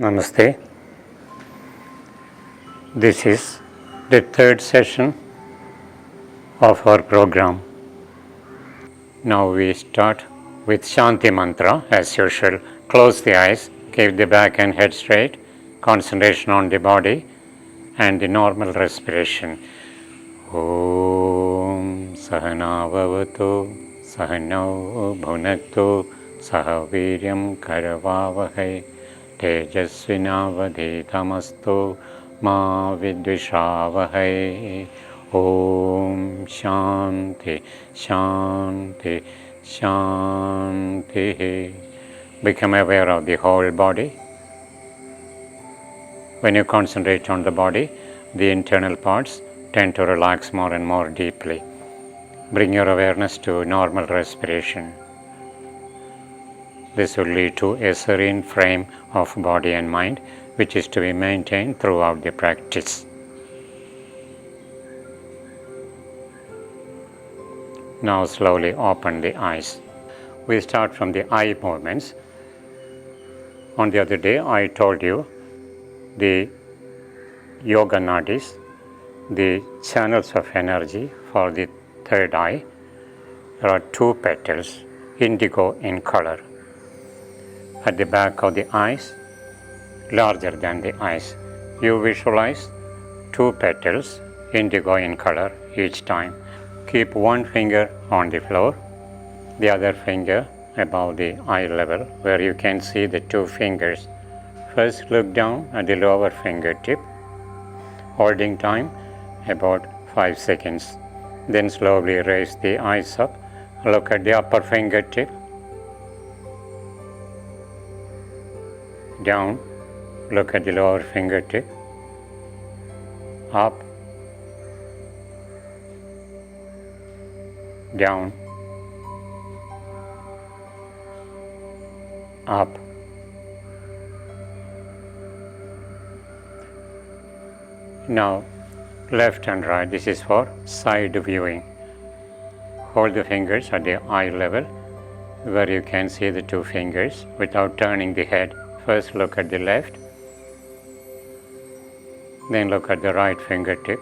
Namaste. This is the third session of our program. Now we start with Shanti Mantra as usual. Close the eyes, keep the back and head straight, concentration on the body and the normal respiration. Om Sahana Bhavatu Sahano Bhunaktu Sahaviryam Karavavahai Tejasvinavadhitamastu ma vidvishavahai. Om Shanti Shanti Shanti. Become aware of the whole body. When you concentrate on the body, the internal parts tend to relax more and more deeply. Bring your awareness to normal respiration. This will lead to a serene frame of body and mind, which is to be maintained throughout the practice. Now slowly open the eyes. We start from the eye movements. On the other day, I told you the yoga nadis, the channels of energy for the third eye. There are two petals, indigo in color. At the back of the eyes, larger than the eyes. You visualize two petals, indigo in color each time. Keep one finger on the floor, the other finger above the eye level where you can see the two fingers. First look down at the lower fingertip, holding time about 5 seconds. Then slowly raise the eyes up, look at the upper fingertip, down, look at the lower fingertip, up, down, up. Now left and right, this is for side viewing. Hold the fingers at the eye level where you can see the two fingers without turning the head. First look at the left, then look at the right fingertip,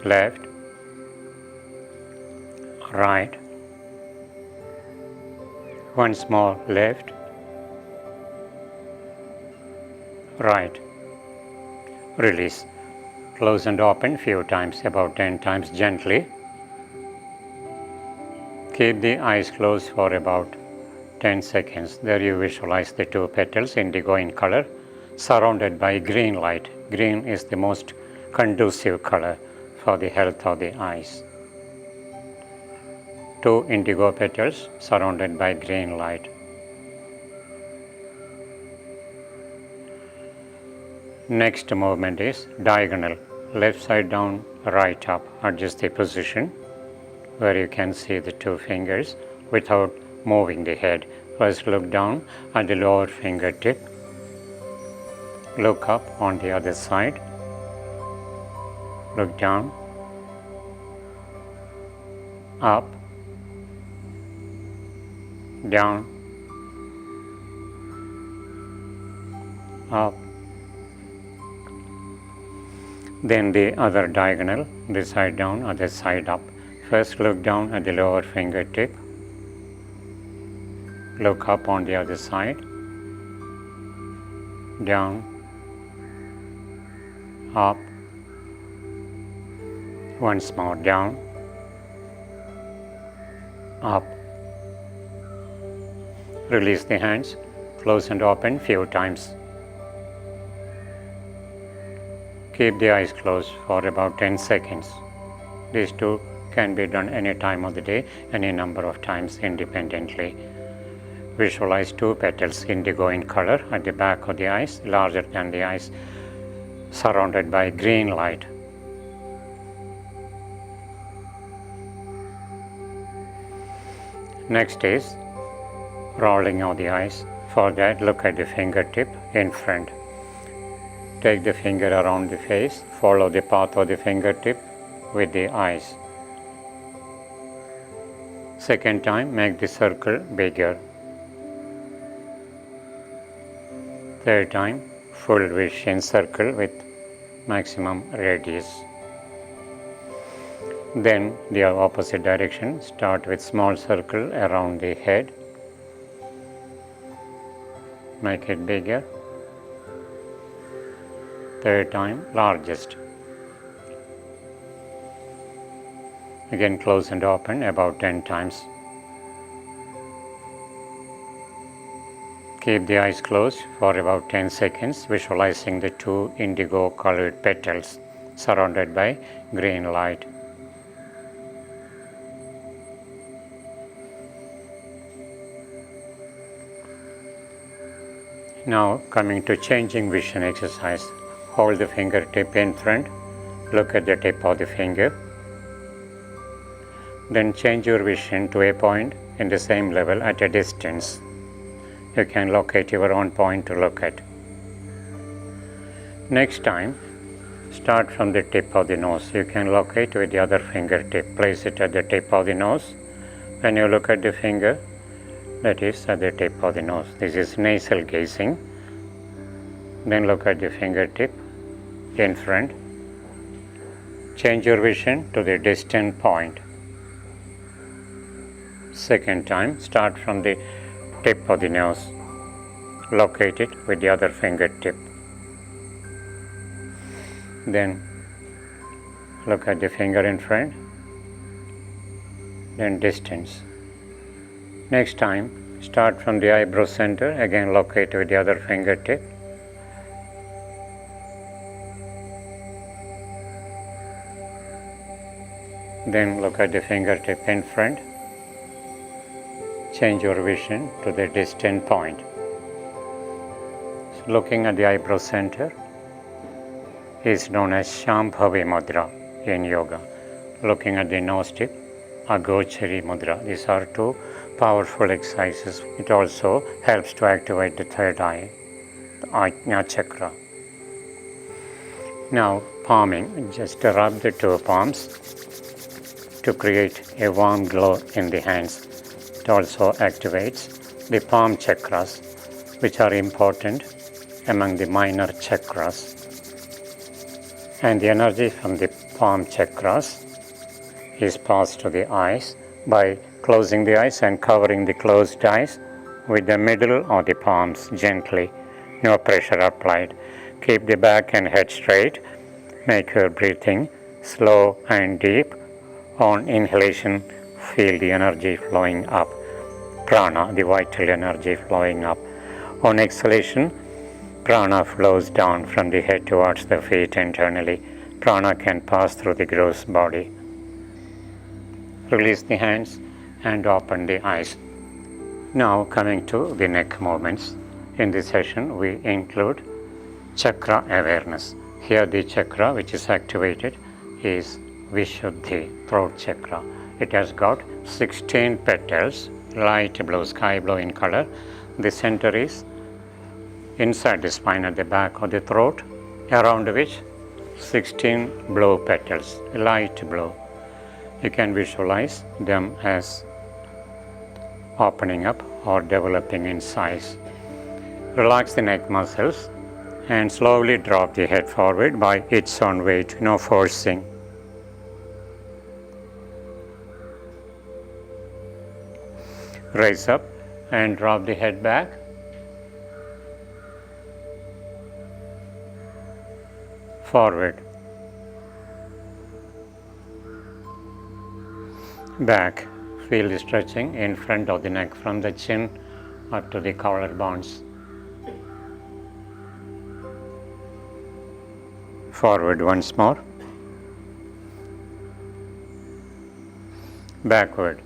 left, right, once more left, right, release, close and open few times, about 10 times gently. Keep the eyes closed for about 10 seconds. There you visualize the two petals, indigo in color, surrounded by green light. Green is the most conducive color for the health of the eyes. Two indigo petals surrounded by green light. Next movement is diagonal, left side down, right up. Adjust the position where you can see the two fingers without moving the head. First look down at the lower fingertip, look up on the other side, look down, up, down, up. Then the other diagonal, this side down, other side up. First look down at the lower fingertip, look up on the other side, down, up, once more down, up. Release the hands, close and open few times. Keep the eyes closed for about 10 seconds. These two can be done any time of the day, any number of times independently. Visualize two petals, indigo in color, at the back of the eyes, larger than the eyes, surrounded by green light. Next is rolling of the eyes. For that, look at the fingertip in front. Take the finger around the face, follow the path of the fingertip with the eyes. Second time, make the circle bigger. Third time, full wish in circle with maximum radius. Then the opposite direction, start with small circle around the head. Make it bigger. Third time, largest. Again close and open about 10 times. Keep the eyes closed for about 10 seconds, visualizing the two indigo colored petals surrounded by green light. Now coming to changing vision exercise. Hold the fingertip in front, look at the tip of the finger. Then change your vision to a point in the same level at a distance. You can locate your own point to look at. Next time, start from the tip of the nose. You can locate with the other fingertip. Place it at the tip of the nose. When you look at the finger, that is at the tip of the nose. This is nasal gazing. Then look at the fingertip in front. Change your vision to the distant point. Second time, start from the tip of the nose. Locate it with the other fingertip. Then look at the finger in front. Then distance. Next time, start from the eyebrow center. Again locate with the other fingertip. Then look at the fingertip in front. Change your vision to the distant point. So looking at the eyebrow center is known as Shambhavi Mudra in yoga. Looking at the nose tip, Agochari Mudra. These are two powerful exercises. It also helps to activate the third eye, the Ajna chakra. Now palming, just rub the two palms to create a warm glow in the hands. It also activates the palm chakras, which are important among the minor chakras. And the energy from the palm chakras is passed to the eyes by closing the eyes and covering the closed eyes with the middle of the palms gently, no pressure applied. Keep the back and head straight. Make your breathing slow and deep. On inhalation, feel the energy flowing up, prana, the vital energy flowing up. On exhalation, prana flows down from the head towards the feet internally. Prana can pass through the gross body. Release the hands and open the eyes. Now coming to the neck movements. In this session, we include chakra awareness. Here the chakra which is activated is Vishuddhi, throat chakra. It has got 16 petals, light blue, sky blue in color. The center is inside the spine at the back of the throat, around which 16 blue petals, light blue. You can visualize them as opening up or developing in size. Relax the neck muscles and slowly drop the head forward by its own weight, no forcing. Raise up and drop the head back. Forward. Back. Feel the stretching in front of the neck from the chin up to the collarbones. Forward once more. Backward.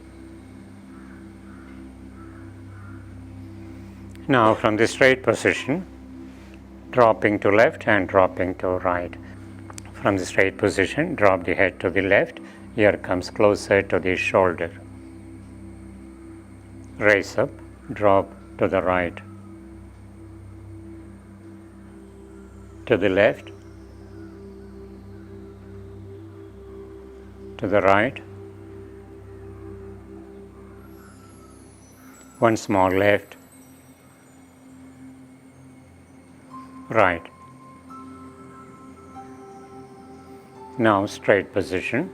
Now from the straight position, dropping to left and dropping to right. From the straight position, drop the head to the left, ear comes closer to the shoulder. Raise up, drop to the right. To the left, to the right. Once more left, right. Now straight position.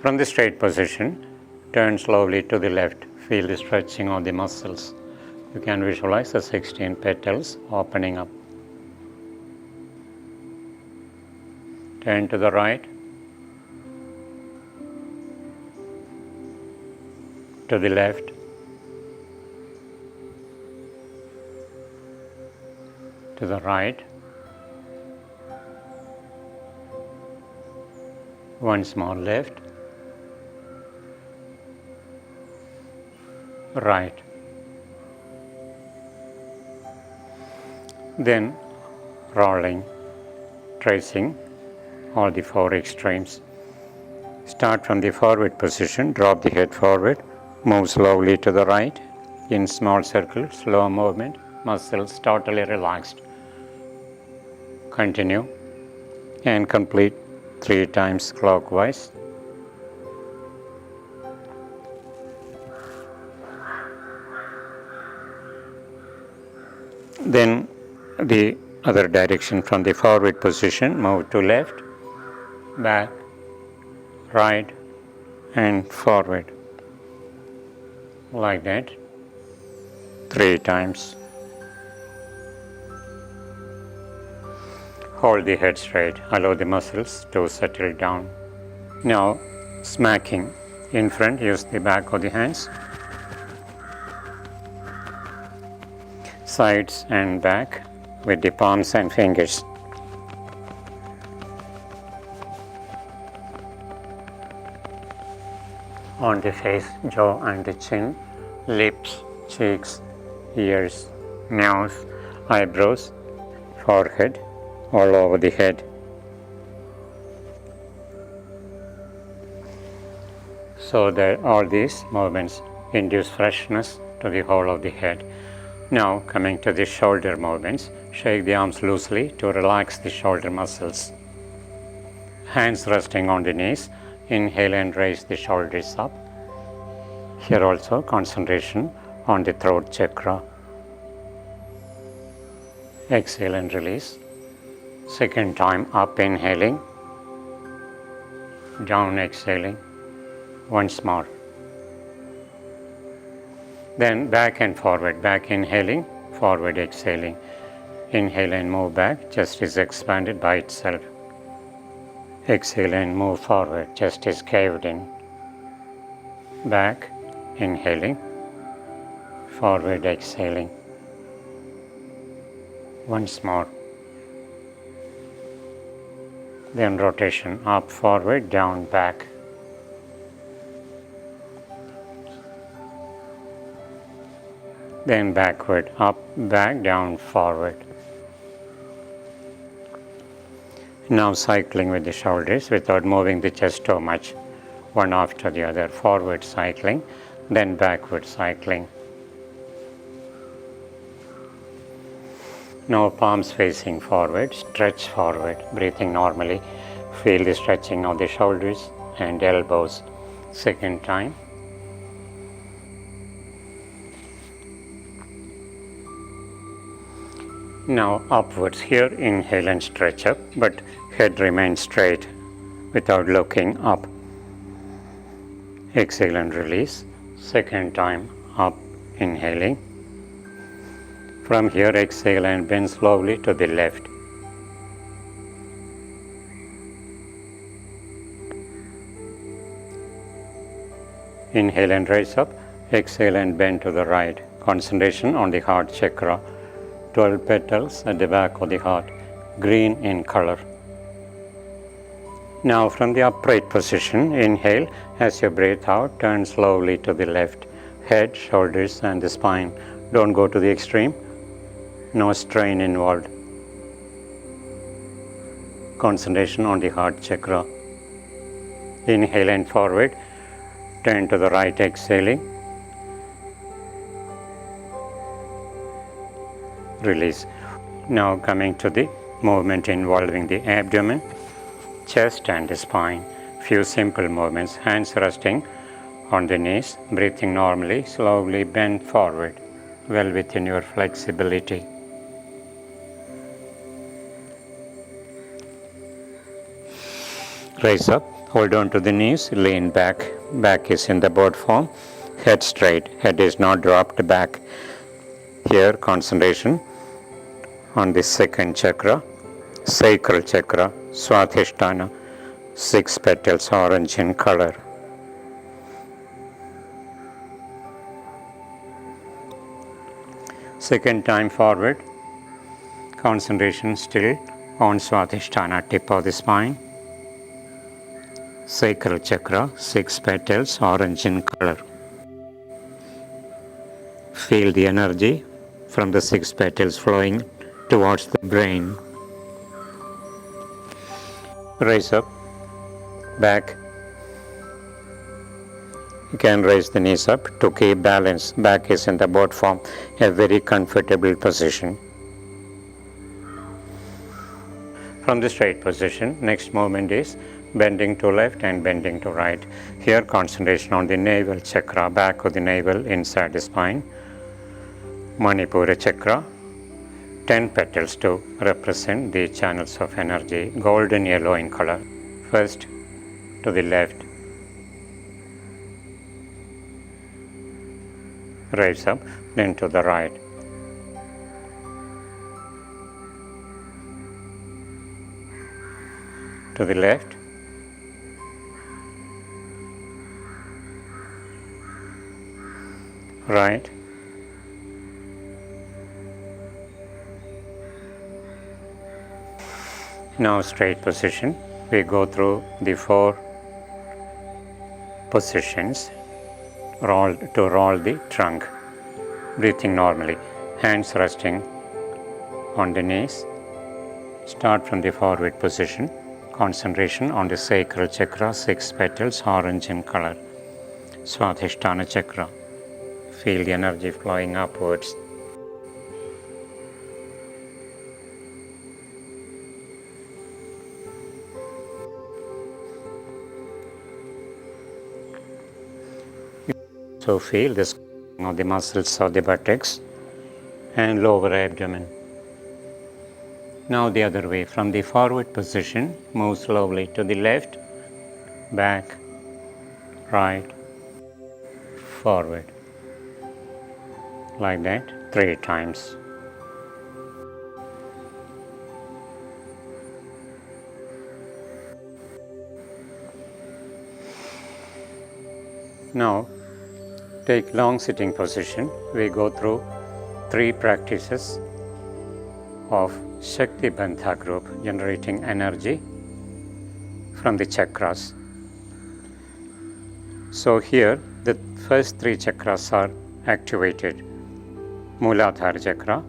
From the straight position, turn slowly to the left. Feel the stretching of the muscles. You can visualize the 16 petals opening up. Turn to the right, to the left, to the right. Once more left, right. Then rolling, tracing all the four extremes. Start from the forward position, drop the head forward, move slowly to the right, in small circle, slow movement, muscles totally relaxed. Continue and complete 3 times clockwise. Then the other direction, from the forward position, move to left, back, right and forward, like that, 3 times. Hold the head straight, allow the muscles to settle down. Now smacking in front, use the back of the hands, sides and back with the palms and fingers. On the face, jaw and the chin, lips, cheeks, ears, nose, eyebrows, forehead, all over the head. So that all these movements induce freshness to the whole of the head. Now coming to the shoulder movements, shake the arms loosely to relax the shoulder muscles. Hands resting on the knees, inhale and raise the shoulders up. Here also concentration on the throat chakra. Exhale and release. Second time up inhaling, down exhaling. Once more. Then back and forward, back inhaling, forward exhaling. Inhale and move back, chest is expanded by itself. Exhale and move forward, chest is caved in. Back, inhaling, forward exhaling. Once more. Then rotation, up, forward, down, back. Then backward, up, back, down, forward. Now cycling with the shoulders without moving the chest too much. One after the other, forward cycling, then backward cycling. Now palms facing forward, stretch forward, breathing normally. Feel the stretching of the shoulders and elbows. Second time. Now upwards, here inhale and stretch up, but head remains straight without looking up. Exhale and release. Second time up, inhaling. From here exhale and bend slowly to the left. Inhale and raise up, exhale and bend to the right. Concentration on the heart chakra. 12 petals at the back of the heart, green in color. Now from the upright position, inhale. As you breathe out, turn slowly to the left. Head, shoulders and the spine. Don't go to the extreme. No strain involved. Concentration on the heart chakra. Inhale and forward. Turn to the right, exhaling. Release. Now coming to the movement involving the abdomen, chest and the spine. Few simple movements, hands resting on the knees, breathing normally, slowly bend forward, well within your flexibility. Raise up, hold on to the knees, lean back. Back is in the boat form. Head straight, head is not dropped back. Here, concentration on the second chakra, sacral chakra, Swadhisthana, 6 petals, orange in color. Second time forward, concentration still on Swadhisthana, tip of the spine. Sacral chakra, 6 petals, orange in color. Feel the energy from the 6 petals flowing towards the brain. Raise up, back. You can raise the knees up to keep balance. Back is in the boat form, a very comfortable position. From the straight position, next movement is bending to left and bending to right. Here, concentration on the navel chakra, back of the navel, inside the spine. Manipura chakra, 10 petals to represent the channels of energy, golden yellow in color. First to the left, raise up, then to the right. To the left, right, now straight position. We go through the 4 positions. Roll the trunk, breathing normally, hands resting on the knees. Start from the forward position. Concentration on the sacral chakra, 6 petals, orange in color. Swadhisthana chakra. Feel the energy flowing upwards. So feel the squeezing of the muscles of the buttocks and lower abdomen. Now the other way, from the forward position, move slowly to the left, back, right, forward. Like that, 3 times. Now, take long sitting position. We go through 3 practices of Shakti-bandha group, generating energy from the chakras. So here, the first 3 chakras are activated. Mooladhara chakra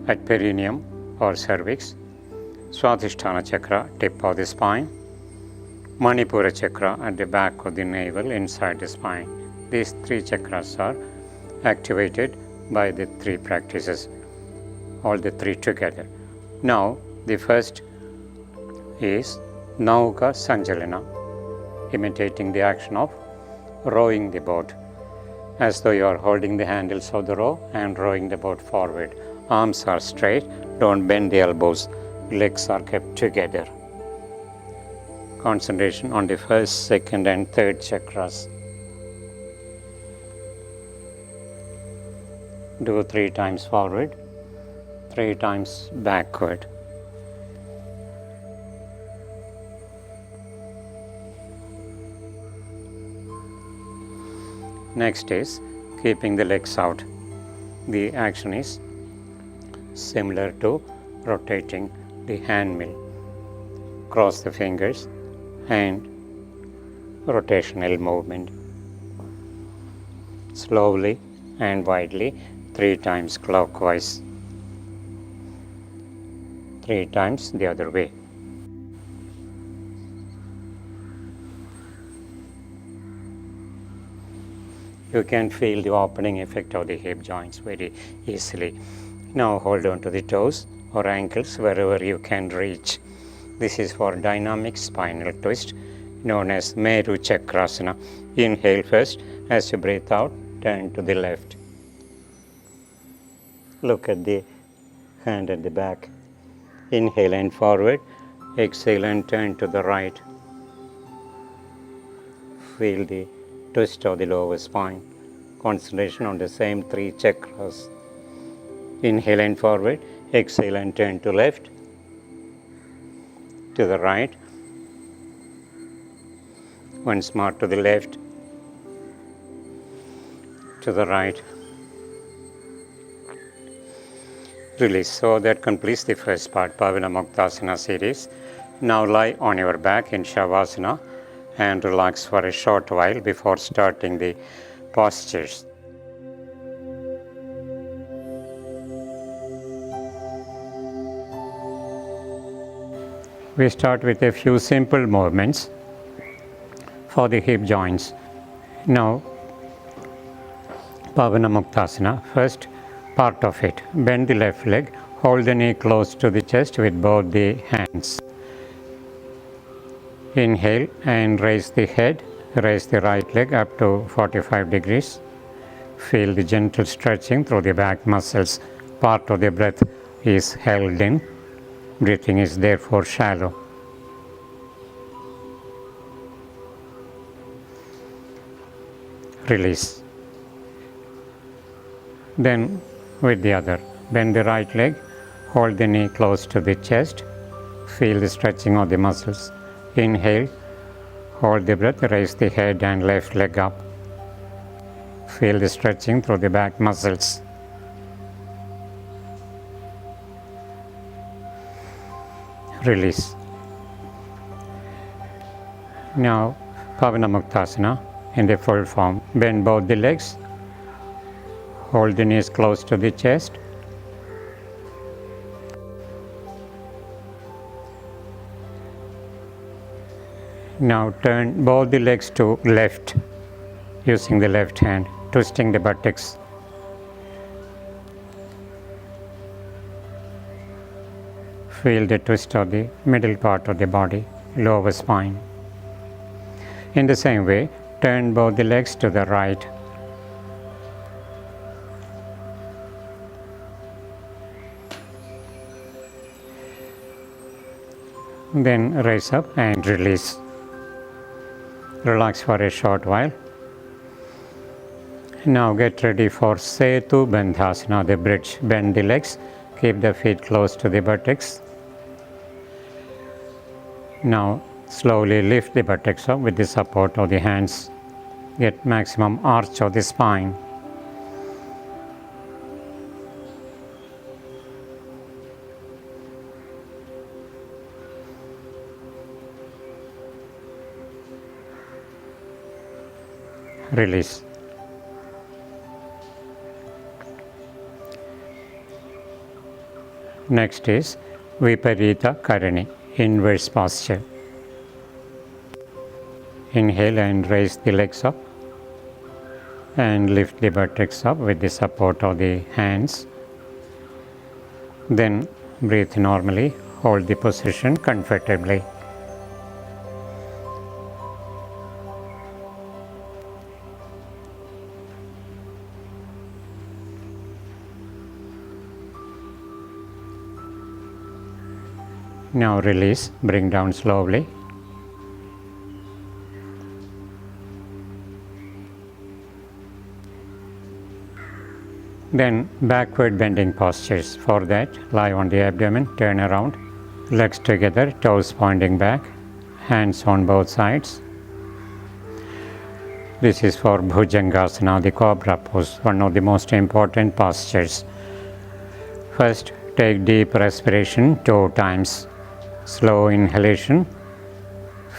at perineum or cervix, Swadhisthana chakra, tip of the spine, Manipura chakra at the back of the navel, inside the spine. These 3 chakras are activated by the 3 practices, all the 3 together. Now, the first is Nauka sanchalana, imitating the action of rowing the boat, as though you are holding the handles of the row and rowing the boat forward. Arms are straight, don't bend the elbows, legs are kept together. Concentration on the first, second and third chakras. Do 3 times forward, 3 times backward. Next is keeping the legs out. The action is similar to rotating the hand mill. Cross the fingers and rotational movement. Slowly and widely, 3 times clockwise, 3 times the other way. You can feel the opening effect of the hip joints very easily. Now hold on to the toes or ankles wherever you can reach. This is for dynamic spinal twist known as meruchakrasana. Inhale first. As you breathe out, turn to the left. Look at the hand at the back. Inhale and forward. Exhale and turn to the right. feel the twist of the lower spine. Concentration on the same 3 chakras. Inhale and forward, exhale and turn to left, to the right, once more to the left, to the right. Release. So that completes the first part, Pawanamuktasana series. Now lie on your back in Shavasana and relax for a short while before starting the postures. We start with a few simple movements for the hip joints. Now, Pawanamuktasana, first part of it. Bend the left leg, hold the knee close to the chest with both the hands. Inhale and raise the head, raise the right leg up to 45 degrees. Feel the gentle stretching through the back muscles. Part of the breath is held in. Breathing is therefore shallow. Release. Then with the other, bend the right leg, hold the knee close to the chest, feel the stretching of the muscles. Inhale, hold the breath, raise the head and left leg up. Feel the stretching through the back muscles. Release. Now, Pawanamuktasana in the full form. Bend both the legs, hold the knees close to the chest. Now turn both the legs to left using the left hand, twisting the buttocks. Feel the twist of the middle part of the body, lower spine. In the same way, turn both the legs to the right. Then raise up and release. Relax for a short while. Now get ready for setubandhasana, the bridge. Bend the legs, keep the feet close to the buttocks. Now slowly lift the buttocks up with the support of the hands. Get maximum arch of the spine. Release. Next is vipareetakarani, inverse posture. Inhale and raise the legs up and lift the buttocks up with the support of the hands. Then breathe normally, hold the position comfortably. Now release, bring down slowly. Then backward bending postures. For that, lie on the abdomen, turn around, legs together, toes pointing back, hands on both sides. This is for Bhujangasana, the cobra pose, one of the most important postures. First, take deep respiration 2 times. Slow inhalation,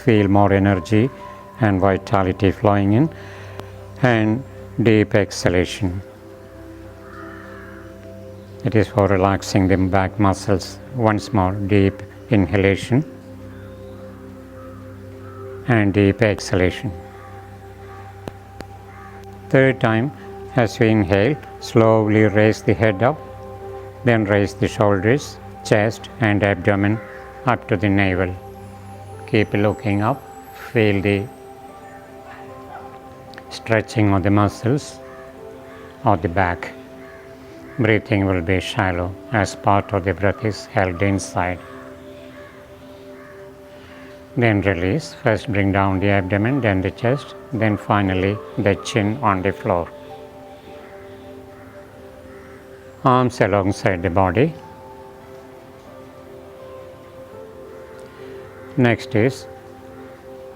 feel more energy and vitality flowing in, and deep exhalation. It is for relaxing the back muscles. Once more, deep inhalation and deep exhalation. Third time, as you inhale, slowly raise the head up, then raise the shoulders, chest and abdomen up to the navel. Keep looking up, feel the stretching of the muscles of the back. Breathing will be shallow as part of the breath is held inside. Then release. First bring down the abdomen, then the chest, then finally the chin on the floor. Arms alongside the body. Next is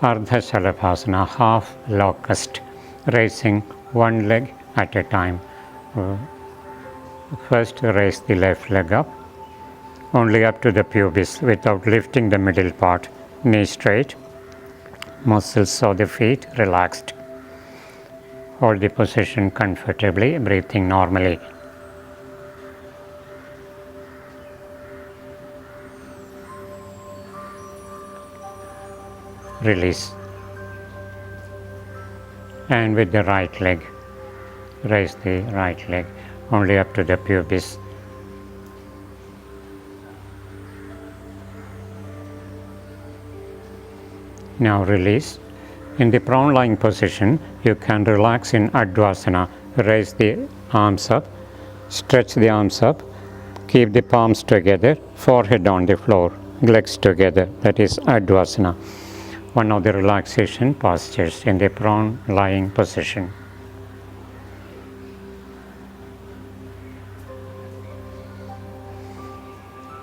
Ardha salabhasana, half locust, raising one leg at a time. First raise the left leg up, only up to the pubis without lifting the middle part. Knee straight, muscles of the feet relaxed. Hold the position comfortably, breathing normally. Release. And with the right leg, raise the right leg only up to the pubis. Now release. In the prone lying position, you can relax in Advasana. Raise the arms up, stretch the arms up, keep the palms together, forehead on the floor, legs together. That is Advasana, one of the relaxation postures in the prone lying position.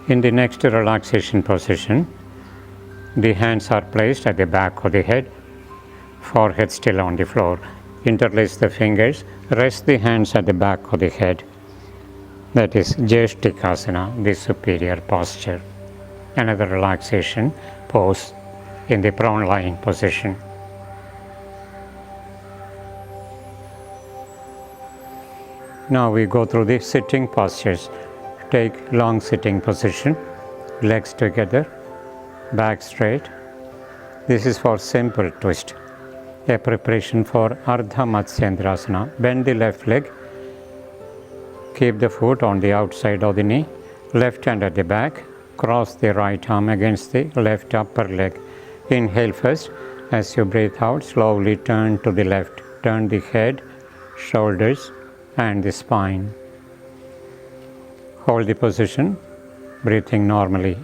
In the next relaxation position, the hands are placed at the back of the head, forehead still on the floor. Interlace the fingers, rest the hands at the back of the head. That is Jyeshtikasana, the superior posture. Another relaxation pose in the prone lying position. Now we go through the sitting postures. Take long sitting position, legs together, back straight. This is for simple twist. A preparation for Ardha Matsyendrasana. Bend the left leg, keep the foot on the outside of the knee, left hand at the back, cross the right arm against the left upper leg. Inhale first. As you breathe out, slowly turn to the left. Turn the head, shoulders and the spine. Hold the position, breathing normally.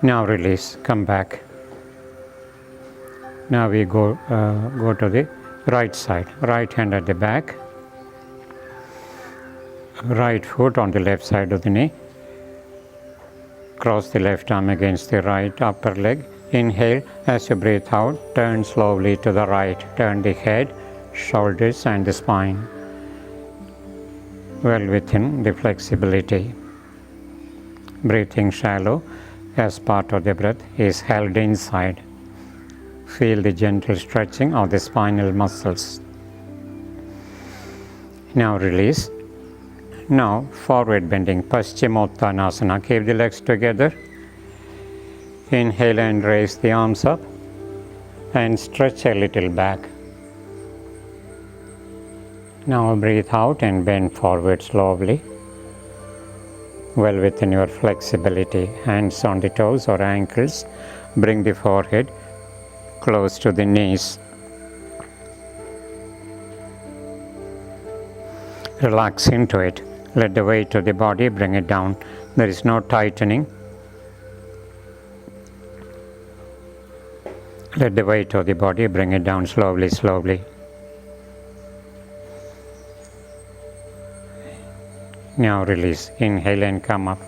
Now release, come back. Now we go to the right side. Right hand at the back, right foot on the left side of the knee. Cross the left arm against the right upper leg. Inhale. As you breathe out, turn slowly to the right. Turn the head, shoulders and the spine. Well within the flexibility. Breathing shallow as part of the breath is held inside. Feel the gentle stretching of the spinal muscles. Now release. Now forward bending, Paschimottanasana. Keep the legs together. Inhale and raise the arms up and stretch a little back. Now breathe out and bend forward slowly. Well within your flexibility. Hands on the toes or ankles. Bring the forehead close to the knees. Relax into it. Let the weight of the body bring it down. There is no tightening. Let the weight of the body bring it down slowly, slowly. Now release. Inhale and come up.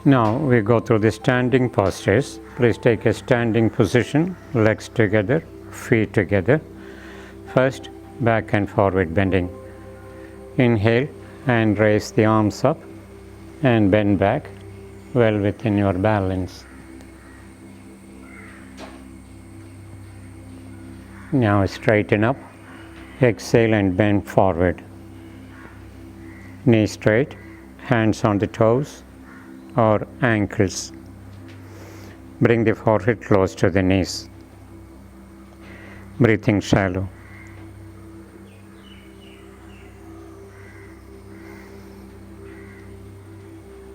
Now we go through the standing postures. Please take a standing position, legs together, feet together. First, back and forward bending. Inhale and raise the arms up and bend back, well within your balance. Now straighten up, exhale and bend forward. Knee straight, hands on the toes or ankles. Bring the forehead close to the knees. Breathing shallow.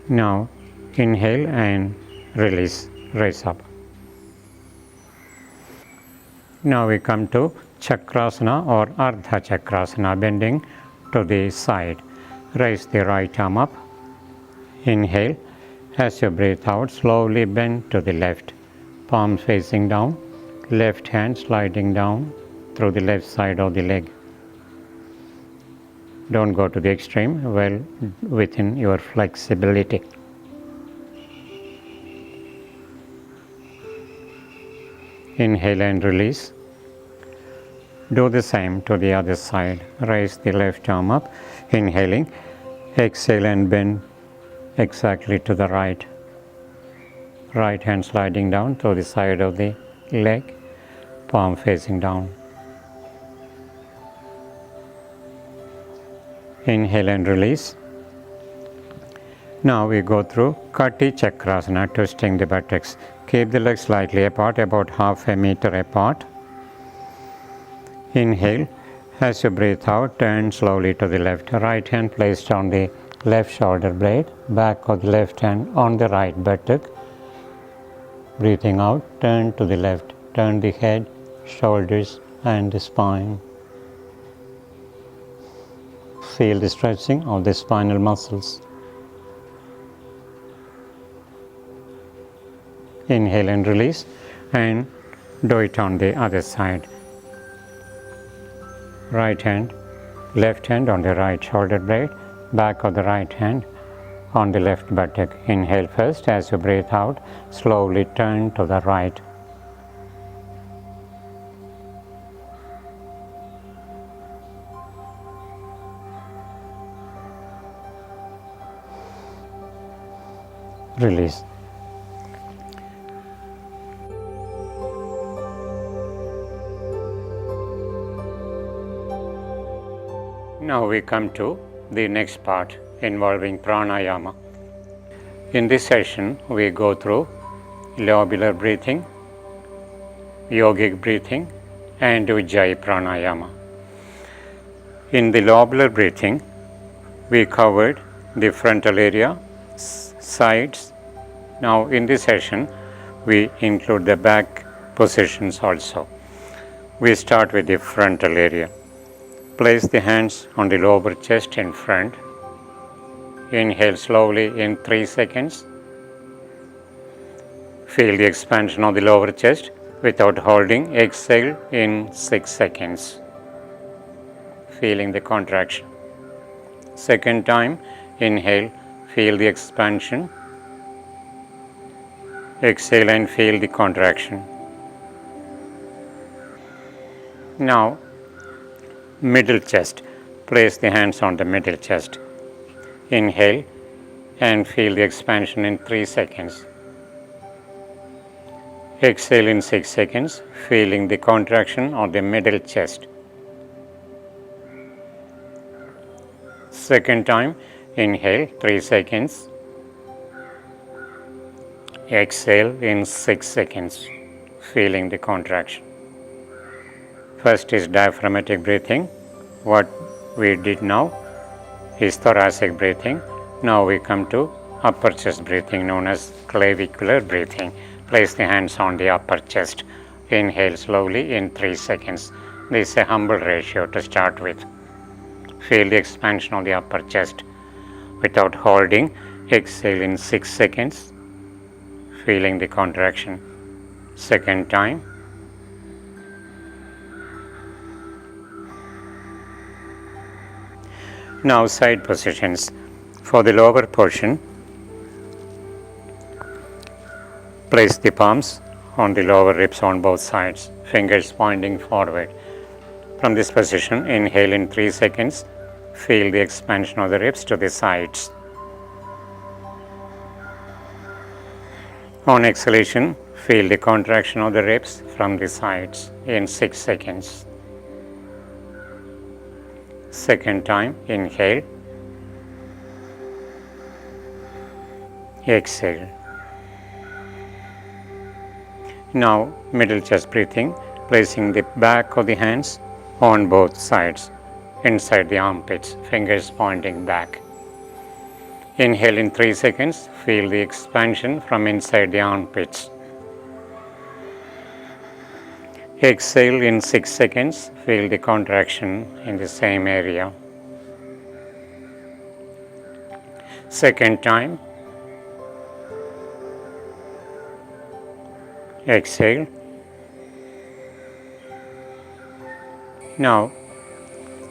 Now inhale and release, raise up. Now we come to chakrasana or ardha chakrasana, bending to the side. Raise the right arm up. Inhale. As you breathe out, slowly bend to the left. Palms facing down. Left hand sliding down through the left side of the leg. Don't go to the extreme, well within your flexibility. Inhale and release. Do the same to the other side. Raise the left arm up. Inhaling. Exhale and bend exactly to the right. Right hand sliding down to the side of the leg. Palm facing down. Inhale and release. Now we go through chakrasana, twisting the buttocks. Keep the legs slightly apart, about half a meter apart. Inhale. As you breathe out, turn slowly to the left. Right hand placed on the left shoulder blade, back of the left hand on the right buttock. Breathing out, turn to the left. Turn the head, shoulders and the spine. Feel the stretching of the spinal muscles. Inhale and release, and do it on the other side. Right hand, left hand on the right shoulder blade, back of the right hand on the left buttock. Inhale first. As you breathe out, slowly turn to the right. Release. Now we come to the next part involving pranayama. In this session, we go through lobular breathing, yogic breathing, and ujjayi pranayama. In the lobular breathing, we covered the frontal area, sides. Now in this session, we include the back positions also. We start with the frontal area. Place the hands on the lower chest in front. Inhale slowly in 3 seconds. Feel the expansion of the lower chest without holding. Exhale in 6 seconds. Feeling the contraction. Second time, inhale, feel the expansion. Exhale and feel the contraction. Now, middle chest. Place the hands on the middle chest. Inhale and feel the expansion in 3 seconds. Exhale in 6 seconds, feeling the contraction of the middle chest. Second time, inhale 3 seconds. Exhale in 6 seconds, feeling the contraction. First is diaphragmatic breathing. What we did now is thoracic breathing. Now we come to upper chest breathing, known as clavicular breathing. Place the hands on the upper chest. Inhale slowly in 3 seconds. This is a humble ratio to start with. Feel the expansion of the upper chest without holding. Exhale in 6 seconds, feeling the contraction. Second time. Now side positions. For the lower portion, place the palms on the lower ribs on both sides, fingers pointing forward. From this position, inhale in 3 seconds, feel the expansion of the ribs to the sides. On exhalation, feel the contraction of the ribs from the sides in 6 seconds. Second time, inhale, exhale. Now, middle chest breathing, placing the back of the hands on both sides, inside the armpits, fingers pointing back. Inhale in 3 seconds, feel the expansion from inside the armpits. Exhale in 6 seconds, feel the contraction in the same area. Second time, exhale. Now,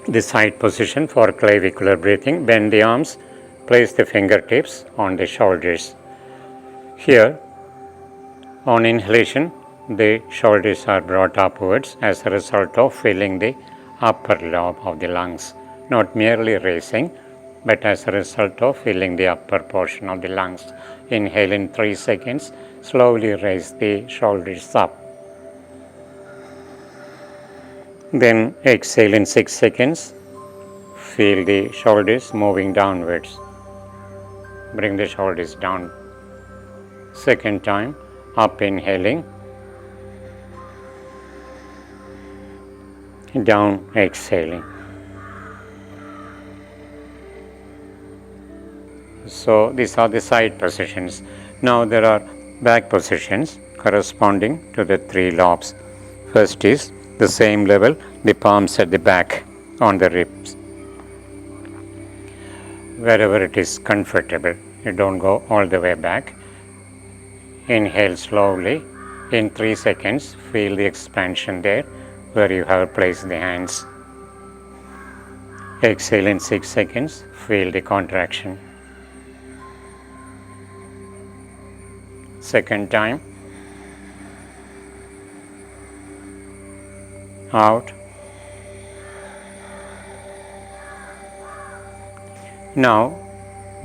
the side position for clavicular breathing. Bend the arms, place the fingertips on the shoulders. Here, on inhalation, the shoulders are brought upwards as a result of filling the upper lobe of the lungs, not merely raising, but as a result of filling the upper portion of the lungs. Inhale in 3 seconds, slowly raise the shoulders up. Then exhale in 6 seconds, feel the shoulders moving downwards. Bring the shoulders down. Second time, up inhaling, down exhaling. So these are the side positions. Now there are back positions corresponding to the 3 lobes. First is the same level, the palms at the back on the ribs. Wherever it is comfortable, you don't go all the way back. Inhale slowly. In 3 seconds, feel the expansion there where you have placed the hands. Exhale in 6 seconds, feel the contraction. Second time, out. Now,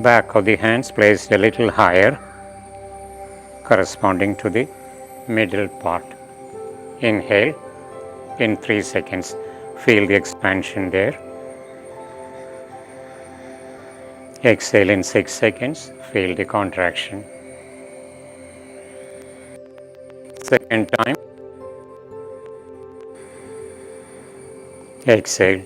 back of the hands placed a little higher, corresponding to the middle part. Inhale in 3 seconds, feel the expansion there. Exhale in 6 seconds, feel the contraction. Second time, exhale.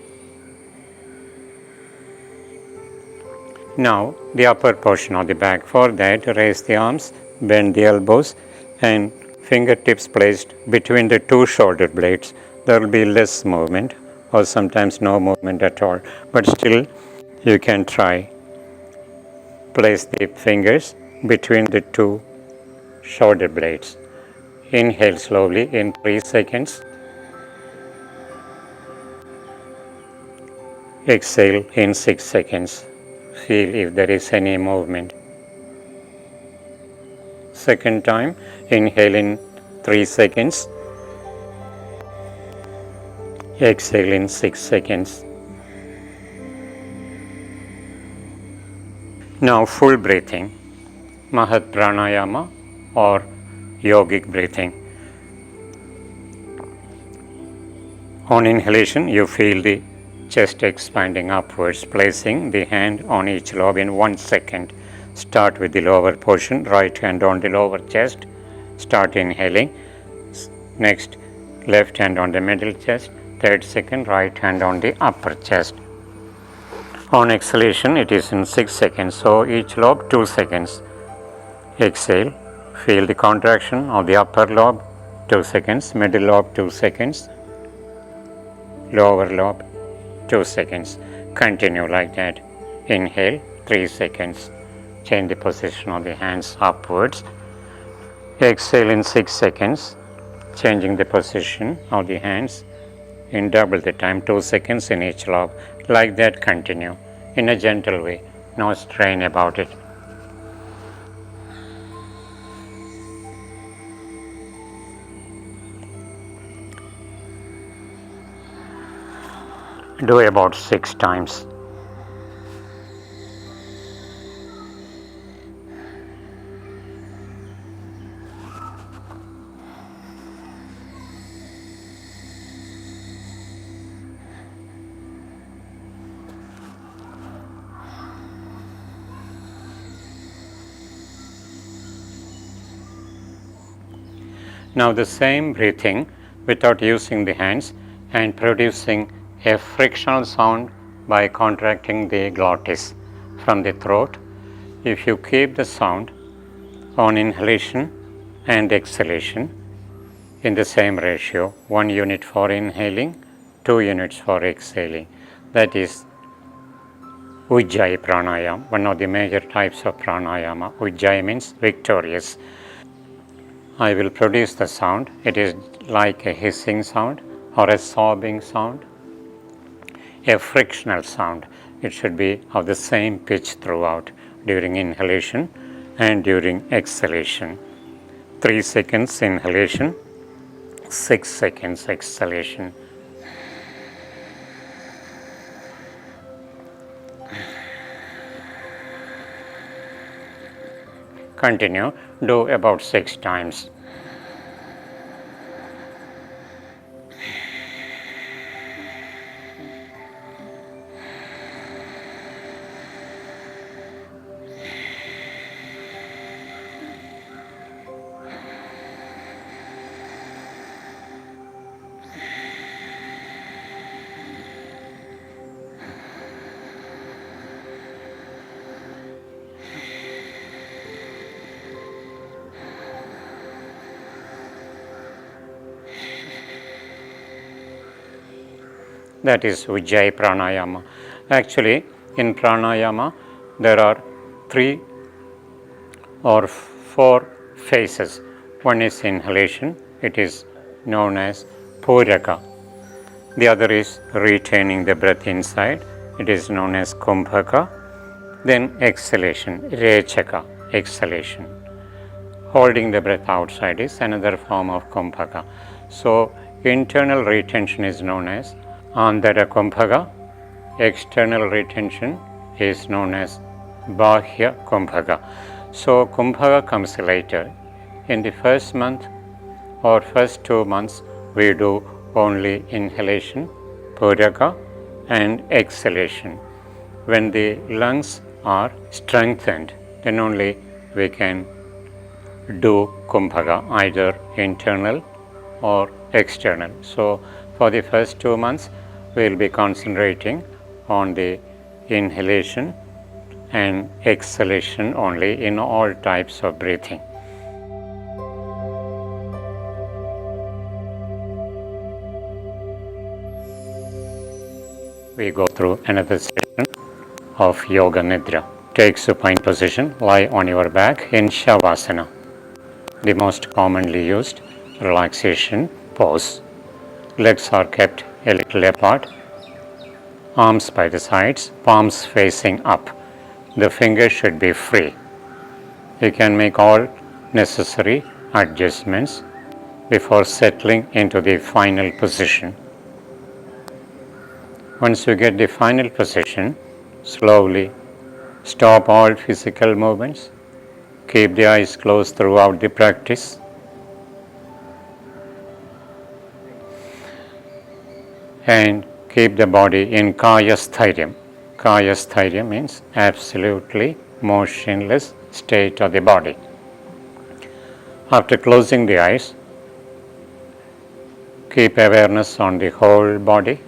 Now the upper portion of the back. For that, raise the arms, bend the elbows, and fingertips placed between the 2 shoulder blades. There will be less movement or sometimes no movement at all, but still you can try. Place the fingers between the 2 shoulder blades. Inhale slowly in 3 seconds. Exhale in 6 seconds. Feel if there is any movement. Second time, inhale in 3 seconds. Exhale in 6 seconds. Now full breathing, mahat pranayama or yogic breathing. On inhalation, you feel the chest expanding upwards, placing the hand on each lobe in 1 second. Start with the lower portion, right hand on the lower chest. Start inhaling. Next, left hand on the middle chest. Third second, right hand on the upper chest. On exhalation, it is in 6 seconds, so each lobe 2 seconds. Exhale, feel the contraction of the upper lobe, 2 seconds, middle lobe 2 seconds, lower lobe 2 seconds. Continue like that. Inhale 3 seconds. Change the position of the hands upwards. Exhale in 6 seconds, changing the position of the hands in double the time, 2 seconds in each lobe. Like that, continue in a gentle way, no strain about it. Do about 6 times. Now the same breathing without using the hands and producing a frictional sound by contracting the glottis from the throat. If you keep the sound on inhalation and exhalation in the same ratio, 1 unit for inhaling, 2 units for exhaling, that is Ujjayi pranayama, one of the major types of pranayama. Ujjayi means victorious. I will produce the sound. It is like a hissing sound or a sobbing sound, a frictional sound. It should be of the same pitch throughout during inhalation and during exhalation. 3 seconds inhalation, 6 seconds exhalation. Continue, do about 6 times. That is Ujjayi pranayama. Actually, in pranayama, there are 3 or 4 phases. One is inhalation, it is known as puraka. The other is retaining the breath inside, it is known as kumbhaka. Then exhalation, rechaka, exhalation. Holding the breath outside is another form of kumbhaka. So, internal retention is known as Andhara kumbhaka. External retention is known as Bahya kumbhaka. So, kumbhaka comes later. In the first month or first 2 months, we do only inhalation, puraka, and exhalation. When the lungs are strengthened, then only we can do kumbhaka, either internal or external. So, for the first 2 months, we will be concentrating on the inhalation and exhalation only in all types of breathing. We go through another session of Yoga Nidra. Take supine position, lie on your back in Shavasana, the most commonly used relaxation pose. Legs are kept a little apart, arms by the sides, palms facing up. The fingers should be free. You can make all necessary adjustments before settling into the final position. Once you get the final position, slowly stop all physical movements. Keep the eyes closed throughout the practice. And keep the body in kaya sthiryam. Kaya sthiryam means absolutely motionless state of the body. After closing the eyes, keep awareness on the whole body,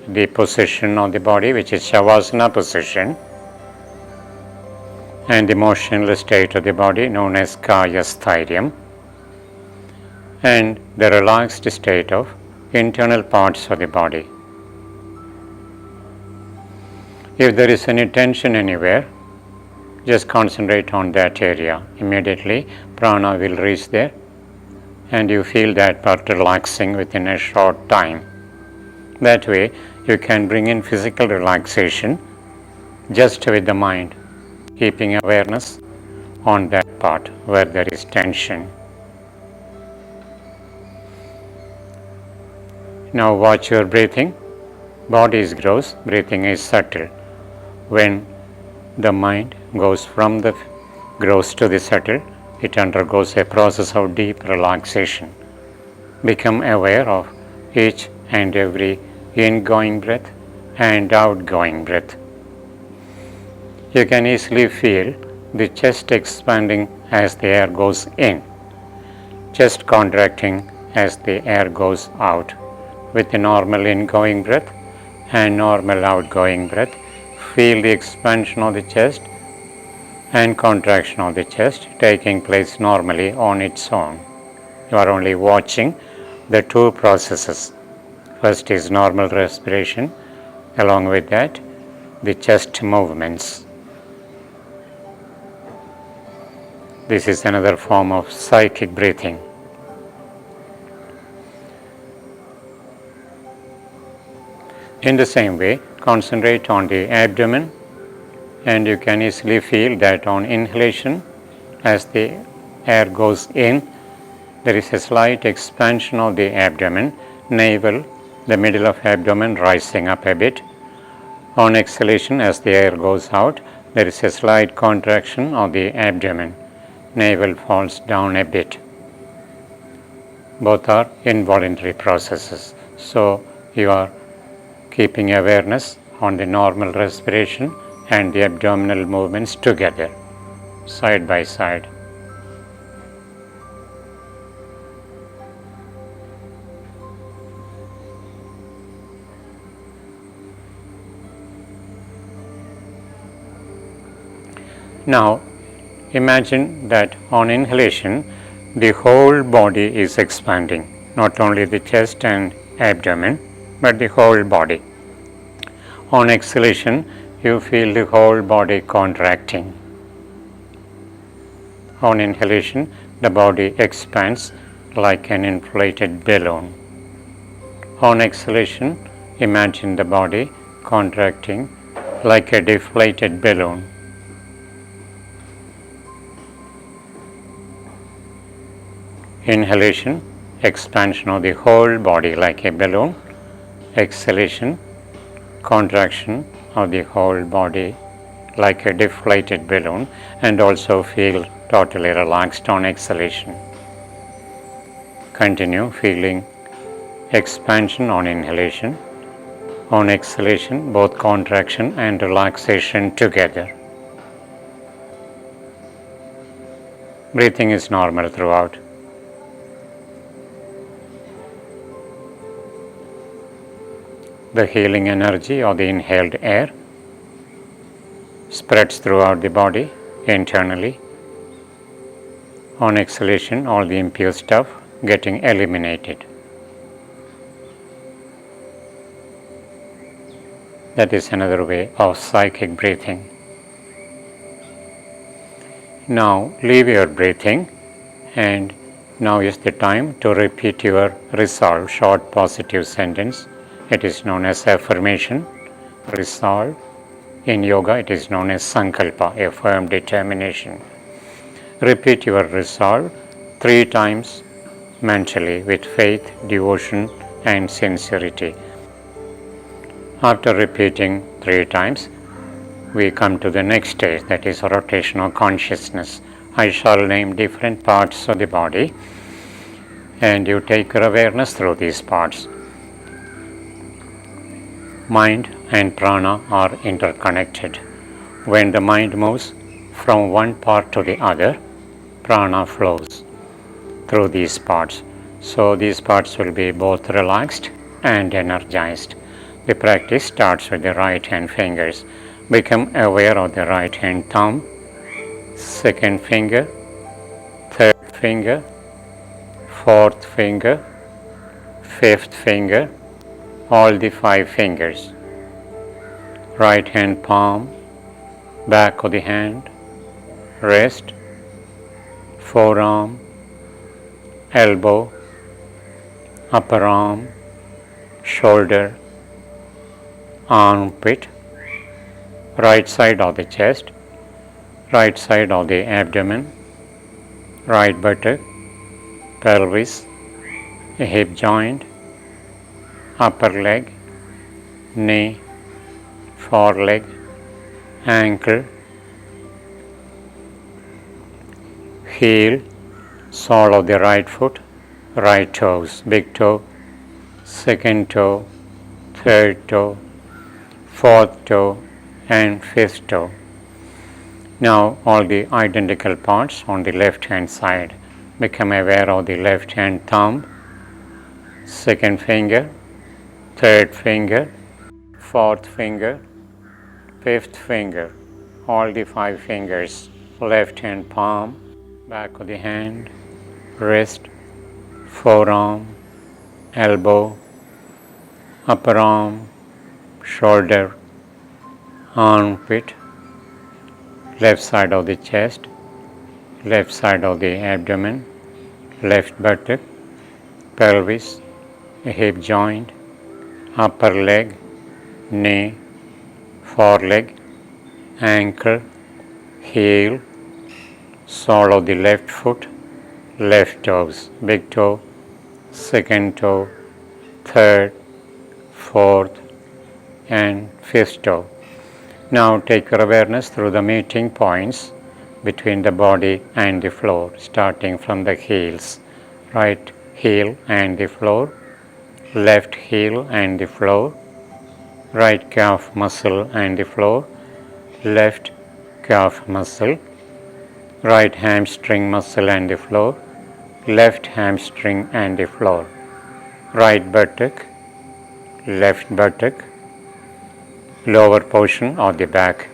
the position of the body, which is Shavasana position, and the motionless state of the body known as kaya sthiryam, and the relaxed state of internal parts of the body. If there is any tension anywhere, just concentrate on that area. Immediately prana will reach there and you feel that part relaxing within a short time. That way you can bring in physical relaxation just with the mind, keeping awareness on that part where there is tension. Now watch your breathing. Body is gross, breathing is subtle. When the mind goes from the gross to the subtle, it undergoes a process of deep relaxation. Become aware of each and every ingoing breath and outgoing breath. You can easily feel the chest expanding as the air goes in, chest contracting as the air goes out. With the normal ingoing breath and normal outgoing breath, feel the expansion of the chest and contraction of the chest taking place normally on its own. You are only watching the two processes. First is normal respiration. Along with that, the chest movements. This is another form of psychic breathing. In the same way, concentrate on the abdomen, and you can easily feel that on inhalation, as the air goes in, there is a slight expansion of the abdomen, navel, the middle of abdomen rising up a bit. On exhalation, as the air goes out, there is a slight contraction of the abdomen, navel falls down a bit. Both are involuntary processes. So you are keeping awareness on the normal respiration and the abdominal movements together, side by side. Now, imagine that on inhalation, the whole body is expanding, not only the chest and abdomen, but the whole body. On exhalation, you feel the whole body contracting. On inhalation, the body expands like an inflated balloon. On exhalation, imagine the body contracting like a deflated balloon. Inhalation, expansion of the whole body like a balloon. Exhalation, contraction of the whole body like a deflated balloon, and also feel totally relaxed on exhalation. Continue feeling expansion on inhalation. On exhalation, both contraction and relaxation together. Breathing is normal throughout. The healing energy of the inhaled air spreads throughout the body internally. On exhalation, all the impure stuff getting eliminated. That is another way of psychic breathing. Now leave your breathing, and now is the time to repeat your resolve, short positive sentence. It is known as affirmation, resolve. In yoga, it is known as sankalpa, a firm determination. Repeat your resolve 3 times mentally with faith, devotion, and sincerity. After repeating 3 times, we come to the next stage, that is rotational consciousness. I shall name different parts of the body, and you take your awareness through these parts. Mind and prana are interconnected. When the mind moves from one part to the other, prana flows through these parts. So these parts will be both relaxed and energized. The practice starts with the right hand fingers. Become aware of the right hand thumb, second finger, third finger, fourth finger, fifth finger, all the 5 fingers. Right hand palm, back of the hand, wrist, forearm, elbow, upper arm, shoulder, armpit, right side of the chest, right side of the abdomen, right buttock, pelvis, hip joint, upper leg, knee, foreleg, ankle, heel, sole of the right foot, right toes, big toe, second toe, third toe, fourth toe, and fifth toe. Now all the identical parts on the left hand side. Become aware of the left hand thumb, second finger, third finger, fourth finger, fifth finger, all the 5 fingers, left hand palm, back of the hand, wrist, forearm, elbow, upper arm, shoulder, armpit, left side of the chest, left side of the abdomen, left buttock, pelvis, hip joint, upper leg, knee, foreleg, ankle, heel, sole of the left foot, left toes, big toe, second toe, third, fourth, and fifth toe. Now take your awareness through the meeting points between the body and the floor, starting from the heels. Right heel and the floor, left heel and the floor, right calf muscle and the floor, left calf muscle, right hamstring muscle and the floor, left hamstring and the floor, right buttock, left buttock, lower portion of the back,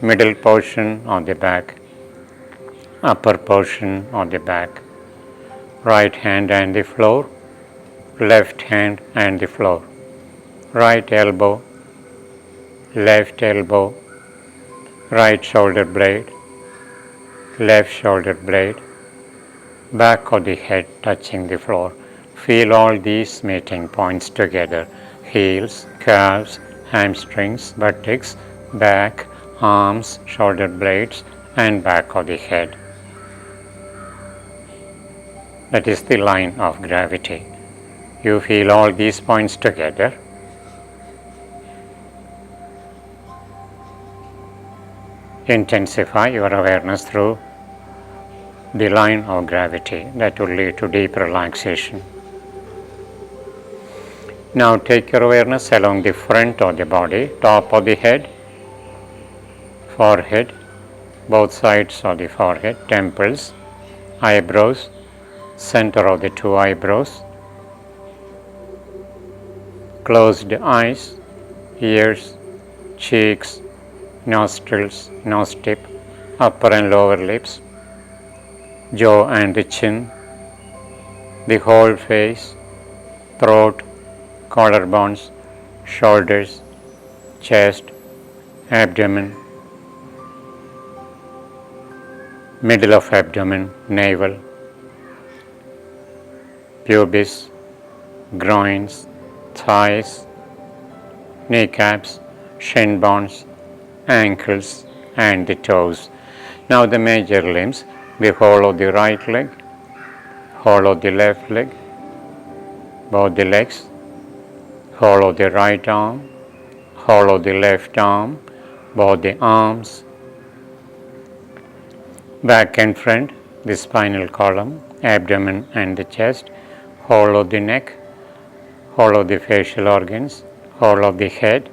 middle portion of the back, upper portion of the back, right hand and the floor, left hand and the floor, right elbow, left elbow, right shoulder blade, left shoulder blade, back of the head touching the floor. Feel all these meeting points together: heels, calves, hamstrings, buttocks, back, arms, shoulder blades, and back of the head. That is the line of gravity. You feel all these points together. Intensify your awareness through the line of gravity. That will lead to deep relaxation. Now take your awareness along the front of the body, top of the head, forehead, both sides of the forehead, temples, eyebrows, center of the two eyebrows, closed eyes, ears, cheeks, nostrils, nose tip, upper and lower lips, jaw and the chin, the whole face, throat, collarbones, shoulders, chest, abdomen, middle of abdomen, navel, pubis, groins, thighs, kneecaps, shin bones, ankles, and the toes. Now the major limbs: the whole of the right leg, whole of the left leg, both the legs, whole of the right arm, whole of the left arm, both the arms, back and front, the spinal column, abdomen and the chest, whole of the neck, whole of the facial organs, whole of the head,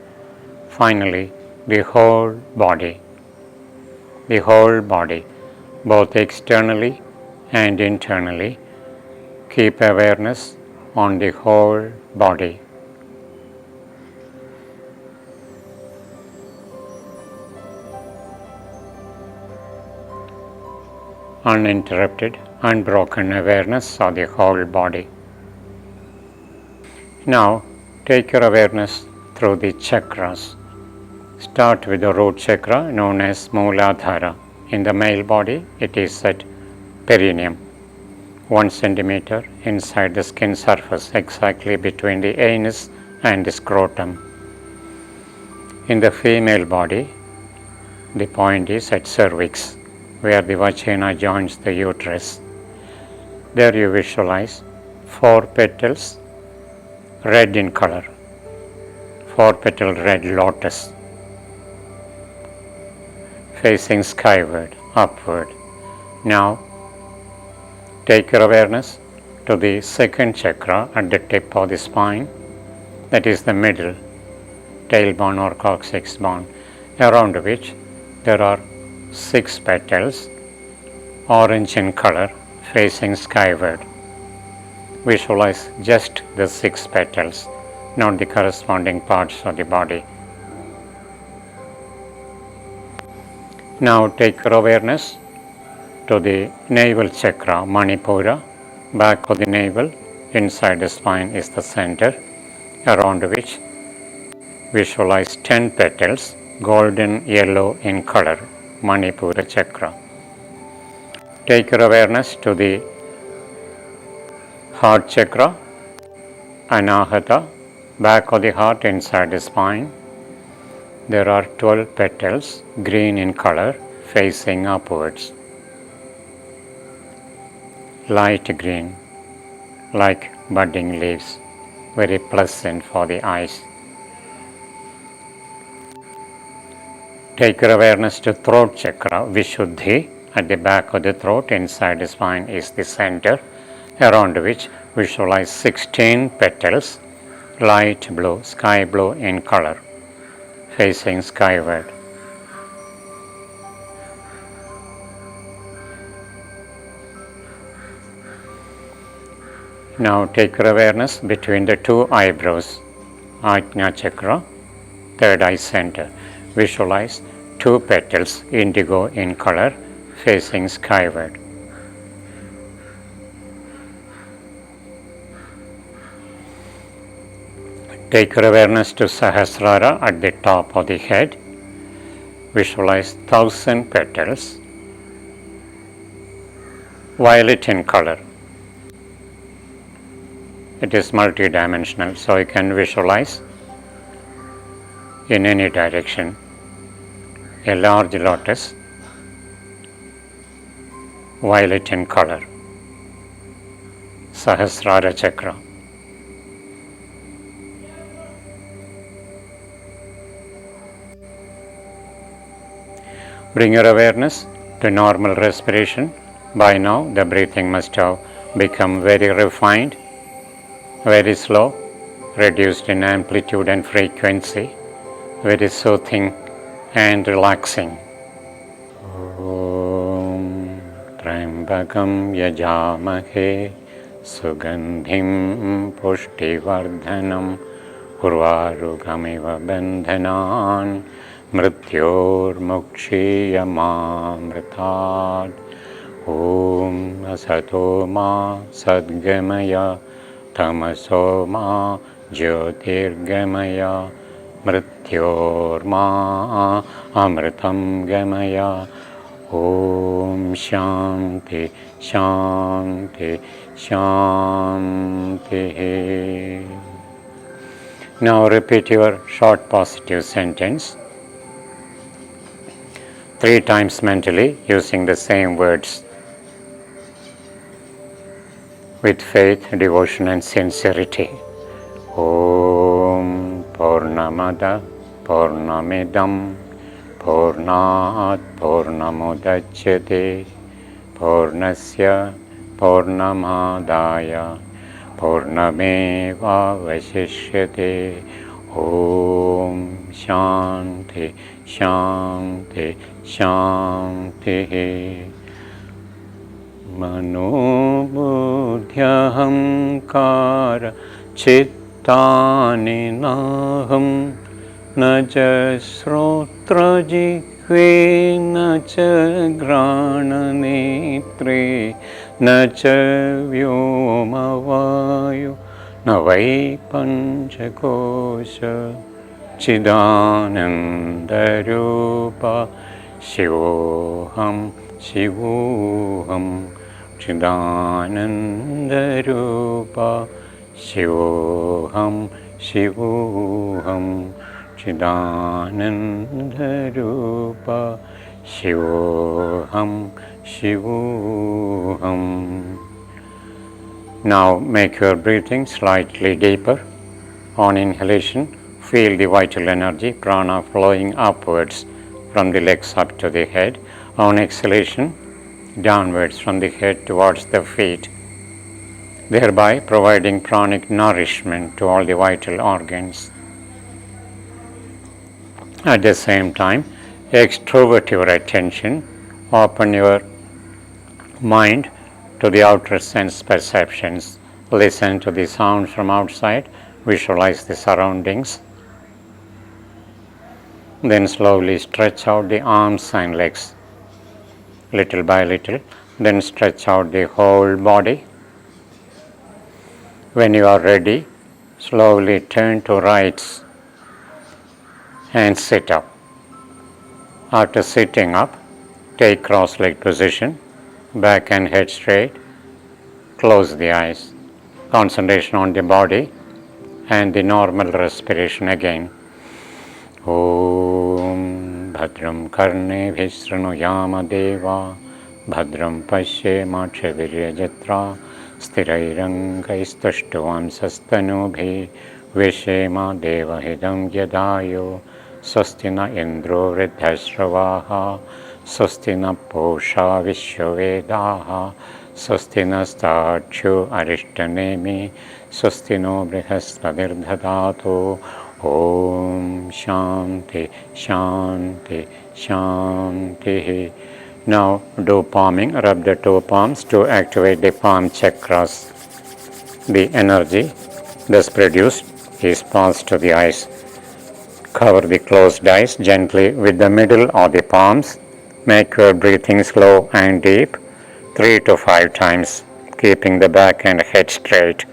finally the whole body. The whole body, both externally and internally. Keep awareness on the whole body. Uninterrupted, unbroken awareness of the whole body. Now take your awareness through the chakras. Start with the root chakra known as Mooladhara. In the male body, it is at perineum, 1 centimeter inside the skin surface, exactly between the anus and the scrotum. In the female body, the point is at cervix, where the vagina joins the uterus. There you visualize 4 petals, red in color, 4-petal red lotus, facing skyward, upward. Now take your awareness to the second chakra at the tip of the spine, that is the middle, tailbone or coccyx bone, around which there are 6 petals, orange in color, facing skyward. Visualize just the 6 petals, not the corresponding parts of the body. Now take your awareness to the navel chakra, Manipura, back of the navel, inside the spine is the center, around which visualize 10 petals, golden yellow in color, Manipura chakra. Take your awareness to the heart chakra, Anahata, back of the heart inside the spine. There are 12 petals, green in color, facing upwards. Light green, like budding leaves, very pleasant for the eyes. Take your awareness to throat chakra, Vishuddhi, at the back of the throat, inside the spine is the center, around which visualize 16 petals, light blue, sky blue in color, facing skyward. Now take your awareness between the two eyebrows, Ajna chakra, third eye center. Visualize 2 petals, indigo in color, facing skyward. Take your awareness to Sahasrara at the top of the head. Visualize 1000 petals, violet in color. It is multidimensional, so you can visualize in any direction. A large lotus, violet in color, Sahasrara chakra. Bring your awareness to normal respiration. By now, the breathing must have become very refined, very slow, reduced in amplitude and frequency, very soothing and relaxing. Om Trambakam Yajamahe Sugandhim Pushtivardhanam Urvarugamiva Bandhanan Mrityor Mukshiyamamritad. Om Asato Ma Sadgamaya Tamaso Ma Jyotirgamaya Mrityorma Amritam Gamaya. Om Shanti Shanti Shanti. Now repeat your short positive sentence 3 times mentally using the same words with faith, devotion and sincerity. Om Purnamada Purnamidam Purnat Purnamudachyate Purnasya Purnamadaya Purnameva Vasishyate. Om Shanti Shanti Shanti. Manobudhyahamkara chittani naham naja srotra jihve naja grana netre naja vyoma vayu navai panchakosha chidananda rupa shivoham shivoham Chidananda Rupa Shivoham Shivoham Chidananda Rupa Shivoham Shivoham. Now make your breathing slightly deeper. On inhalation, feel the vital energy, prana flowing upwards from the legs up to the head. On exhalation, downwards from the head towards the feet, thereby providing pranic nourishment to all the vital organs. At the same time, extrovert your attention, open your mind to the outer sense perceptions, listen to the sounds from outside, visualize the surroundings. Then slowly stretch out the arms and legs, little by little, then stretch out the whole body. When you are ready, slowly turn to rights and sit up. After sitting up, take cross-legged position, back and head straight, close the eyes. Concentration on the body and the normal respiration again. Om Bhadram Karnebhih Shrunuyama Deva Bhadram Pashyemakshavirya-jatra Sthirairangaistushtuvam-sastanubhi Vishema Devahidam Yadayo Swastina Indro Vridhashravaha Swastina Posha Vishwavedaha Swastina Starchu Arishtanemi Swastino Brihaspadirdhadato Om Shanti Shanti Shanti. Now do palming, rub the two palms to activate the palm chakras. The energy thus produced is passed to the eyes. Cover the closed eyes gently with the middle of the palms. Make your breathing slow and deep, 3 to 5 times, keeping the back and head straight.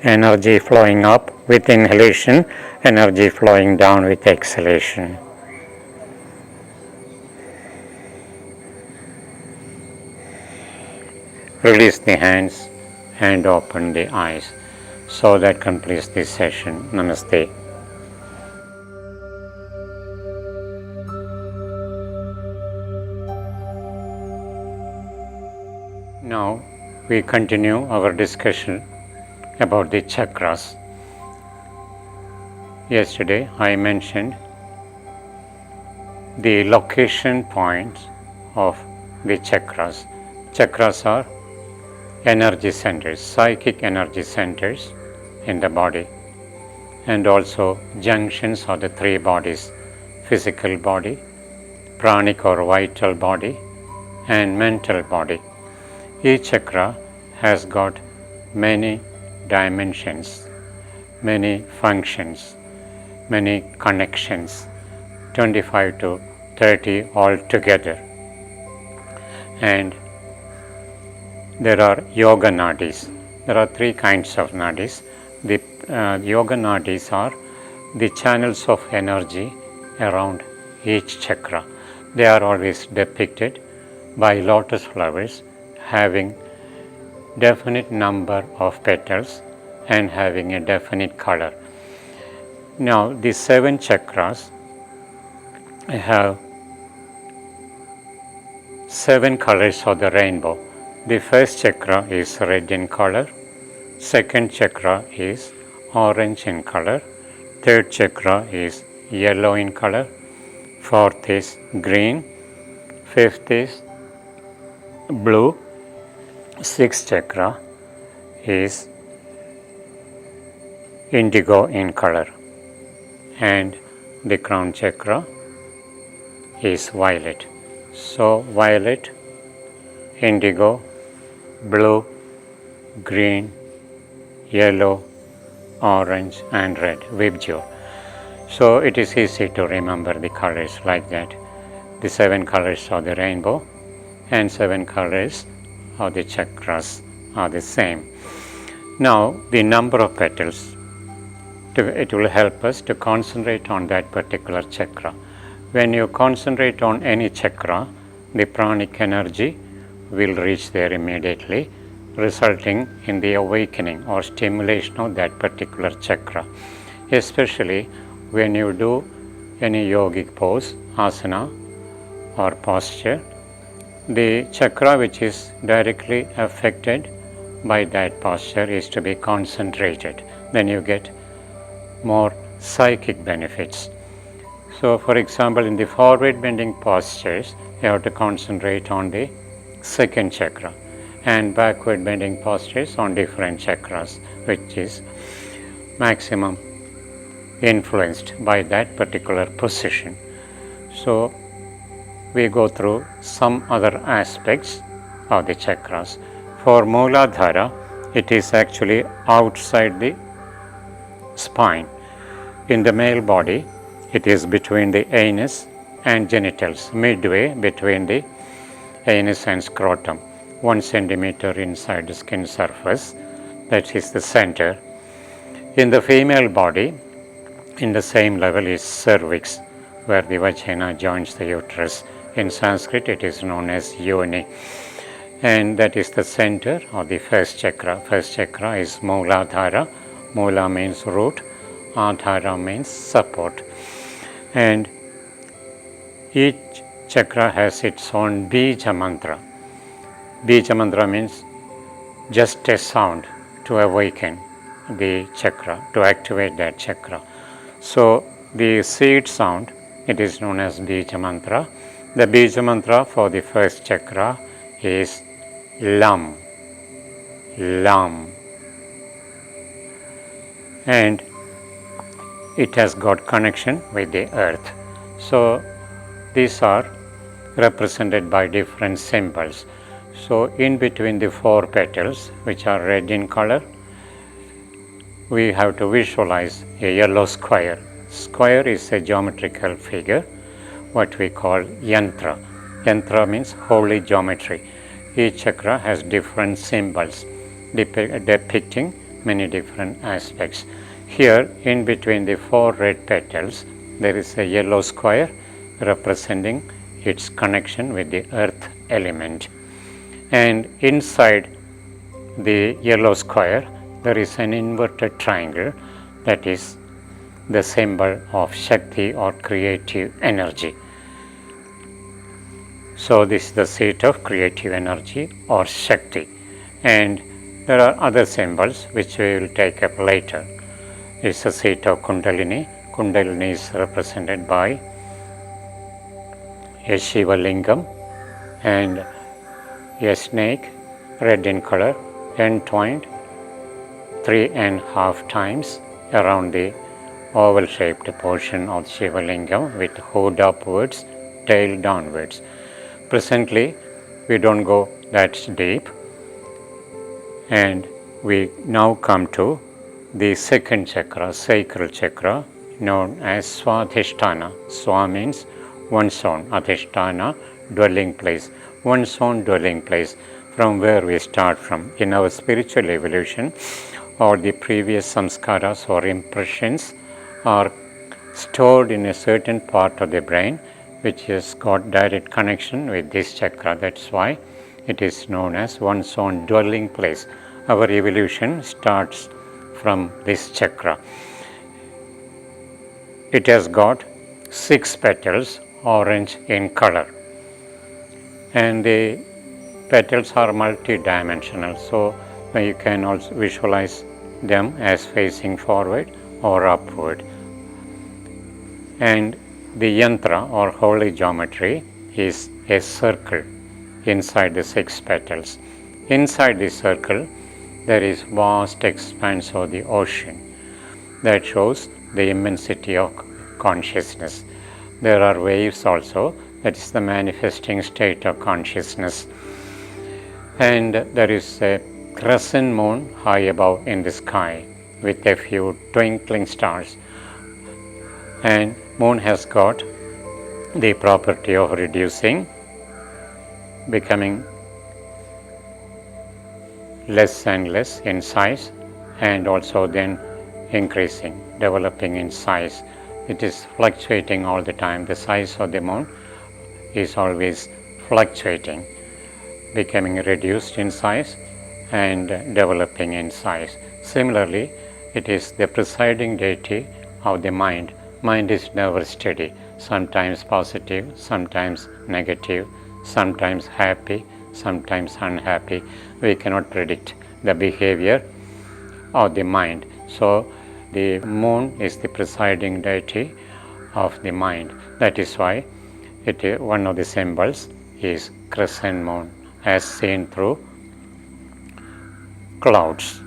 Energy flowing up with inhalation, energy flowing down with exhalation. Release the hands and open the eyes. So that completes this session. Namaste. Now we continue our discussion about the chakras. Yesterday I mentioned the location points of the chakras. Chakras are energy centers, psychic energy centers in the body, and also junctions of the 3 bodies: physical body, pranic or vital body, and mental body. Each chakra has got many dimensions, many functions, many connections, 25 to 30 altogether. And there are yoga nadis. There are 3 kinds of nadis. The yoga nadis are the channels of energy around each chakra. They are always depicted by lotus flowers having definite number of petals and having a definite color. Now the 7 chakras have 7 colors of the rainbow. The first chakra is red in color, second chakra is orange in color, third chakra is yellow in color, fourth is green, fifth is blue, sixth chakra is indigo in color, and the crown chakra is violet. So violet, indigo, blue, green, yellow, orange and red, Vibhaga. So it is easy to remember the colors like that. The 7 colors of the rainbow and 7 colors of the chakras are the same. Now the number of petals, it will help us to concentrate on that particular chakra. When you concentrate on any chakra, the pranic energy will reach there immediately, resulting in the awakening or stimulation of that particular chakra. Especially when you do any yogic pose, asana or posture, the chakra which is directly affected by that posture is to be concentrated. Then you get more psychic benefits. So for example, in the forward bending postures, you have to concentrate on the second chakra, and backward bending postures on different chakras, which is maximum influenced by that particular position. So we go through some other aspects of the chakras. For Mooladhara, it is actually outside the spine. In the male body, it is between the anus and genitals, midway between the anus and scrotum, 1 centimeter inside the skin surface. That is the center. In the female body, In the same level is cervix, where the vagina joins the uterus. In Sanskrit, it is known as yoni. And that is the center of the first chakra. First chakra is Mooladhara. Moola means root, Adhara means support. And each chakra has its own bija mantra. Bija mantra means just a sound to awaken the chakra, to activate that chakra. So the seed sound, it is known as bija mantra. The bija mantra for the first chakra is Lam, Lam. And it has got connection with the earth. So these are represented by different symbols. So in between the 4 petals, which are red in color, we have to visualize a yellow square. Square is a geometrical figure, what we call yantra. Yantra means holy geometry. Each chakra has different symbols depicting many different aspects. Here, in between the 4 red petals, there is a yellow square representing its connection with the earth element. And inside the yellow square, there is an inverted triangle, that is the symbol of Shakti or creative energy. So this is the seat of creative energy or Shakti. And there are other symbols which we will take up later. It's the seat of Kundalini. Kundalini is represented by a Shiva lingam and a snake, red in color, entwined 3.5 times around the oval shaped portion of Shiva lingam with hood upwards, tail downwards. Presently, we don't go that deep, and we now come to the second chakra, sacral chakra, known as Swadhisthana. Swa means one's own, Adhisthana, dwelling place, one's own dwelling place, from where we start from. In our spiritual evolution, all the previous samskaras or impressions are stored in a certain part of the brain, which has got direct connection with this chakra. That's why it is known as one's own dwelling place. Our evolution starts from this chakra. It has got 6 petals, orange in color, and the petals are multi-dimensional, so you can also visualize them as facing forward or upward. And the yantra or holy geometry is a circle inside the 6 petals. Inside the circle, there is vast expanse of the ocean that shows the immensity of consciousness. There are waves also, that is the manifesting state of consciousness. And there is a crescent moon high above in the sky with a few twinkling stars. And moon has got the property of reducing, becoming less and less in size, and also then increasing, developing in size. It is fluctuating all the time. The size of the moon is always fluctuating, becoming reduced in size and developing in size. Similarly, it is the presiding deity of the mind. Mind is never steady, sometimes positive, sometimes negative, sometimes happy, sometimes unhappy. We cannot predict the behavior of the mind. So the moon is the presiding deity of the mind. That is why one of the symbols is crescent moon as seen through clouds.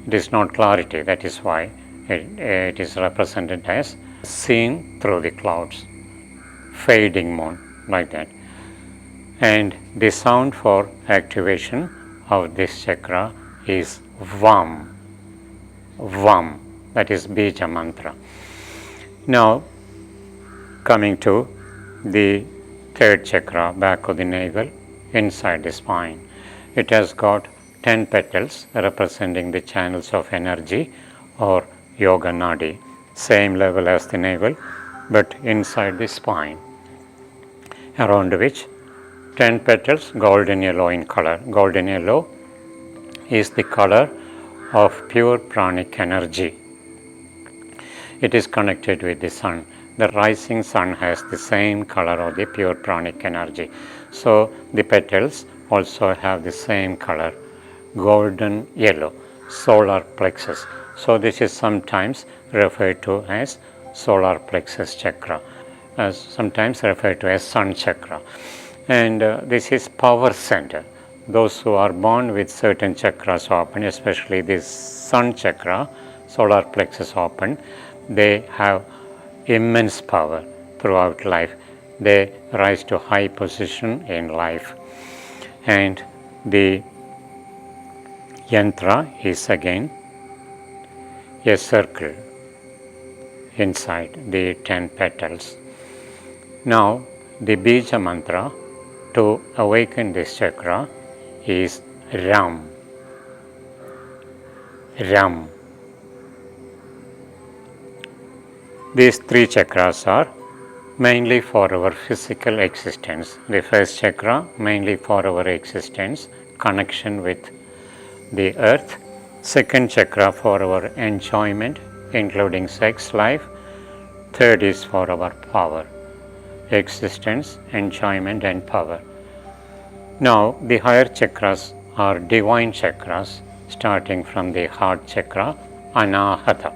It is not clarity, that is why it is represented as seen through the clouds, fading moon, like that. And the sound for activation of this chakra is Vam, Vam, that is Bija mantra. Now, coming to the third chakra, back of the navel, inside the spine. It has got 10 petals representing the channels of energy or yoga nadi. same level as the navel, but inside the spine, around which 10 petals, golden yellow in color. Golden yellow is the color of pure pranic energy. It is connected with the sun. The rising sun has the same color of the pure pranic energy. So the petals also have the same color, golden yellow, solar plexus. So this is sometimes referred to as solar plexus chakra, sometimes referred to as sun chakra. And this is power center. Those who are born with certain chakras open, especially this sun chakra, solar plexus open, they have immense power throughout life. They rise to high position in life. And the yantra is again a circle inside the 10 petals. Now the bija mantra to awaken this chakra is Ram. Ram. These 3 chakras are mainly for our physical existence. The first chakra mainly for our existence, connection with the earth. Second chakra for our enjoyment, including sex life. Third is for our power, existence, enjoyment and power. Now the higher chakras are divine chakras, starting from the heart chakra, Anahata.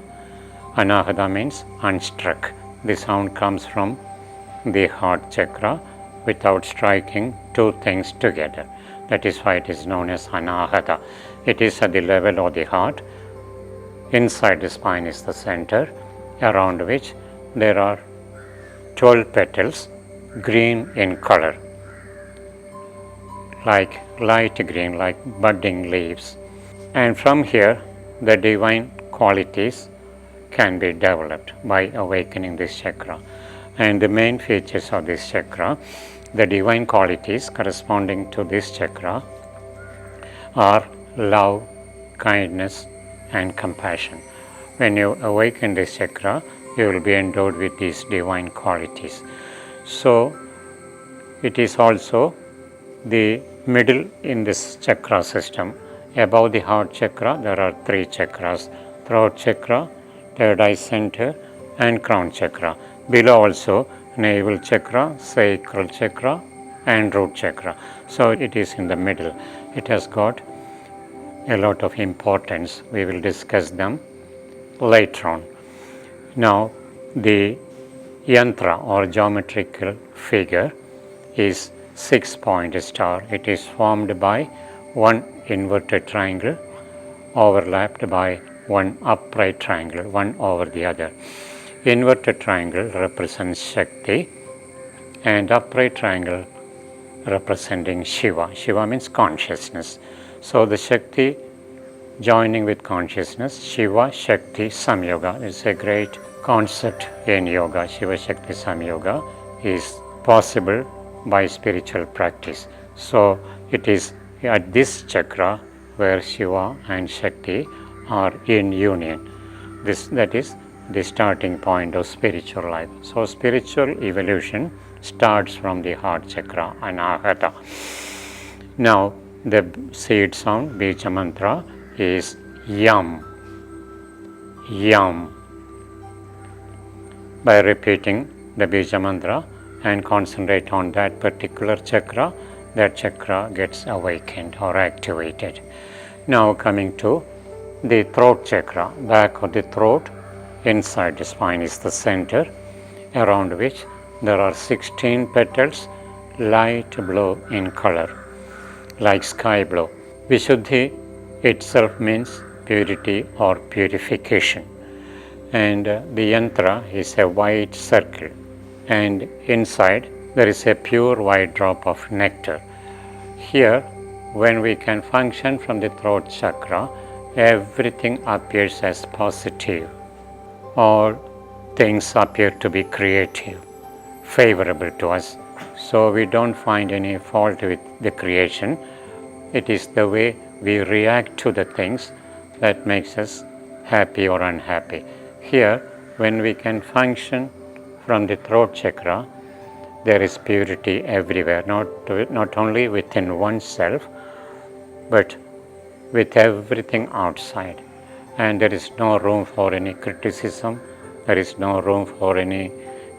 Anahata means unstruck. The sound comes from the heart chakra without striking 2 things together. That is why it is known as Anahata. It is at the level of the heart. Inside the spine is the center, around which there are 12 petals, green in color, like light green, like budding leaves. And from here, the divine qualities can be developed by awakening this chakra. And the main features of this chakra, the divine qualities corresponding to this chakra are love, kindness and compassion. When you awaken this chakra, you will be endowed with these divine qualities. So it is also the middle in this chakra system. Above the heart chakra, there are 3 chakras: throat chakra, third eye center and crown chakra. Below also navel chakra, sacral chakra and root chakra. So it is in the middle. It has got a lot of importance. We will discuss them later on. Now the yantra or geometrical figure is 6-point star. It is formed by 1 inverted triangle overlapped by 1 upright triangle, one over the other. Inverted triangle represents Shakti and upright triangle representing Shiva. Shiva means consciousness. So the Shakti joining with consciousness, Shiva Shakti Samyoga is a great concept in yoga. Shiva Shakti Samyoga is possible by spiritual practice. So it is at this chakra where Shiva and Shakti are in union. That is the starting point of spiritual life. So spiritual evolution starts from the heart chakra, Anahata. Now the seed sound, bija mantra, is Yam. Yam. By repeating the bija mantra and concentrate on that particular chakra, that chakra gets awakened or activated. Now coming to the throat chakra, back of the throat, inside the spine is the center, around which there are 16 petals, light blue in color, like sky blue. Vishuddhi itself means purity or purification. And the yantra is a white circle, and inside there is a pure white drop of nectar. Here, when we can function from the throat chakra, everything appears as positive. All things appear to be creative, favorable to us. So we don't find any fault with the creation. It is the way we react to the things that makes us happy or unhappy. Here, when we can function from the throat chakra, there is purity everywhere, not only within oneself, but with everything outside. And there is no room for any criticism, there is no room for any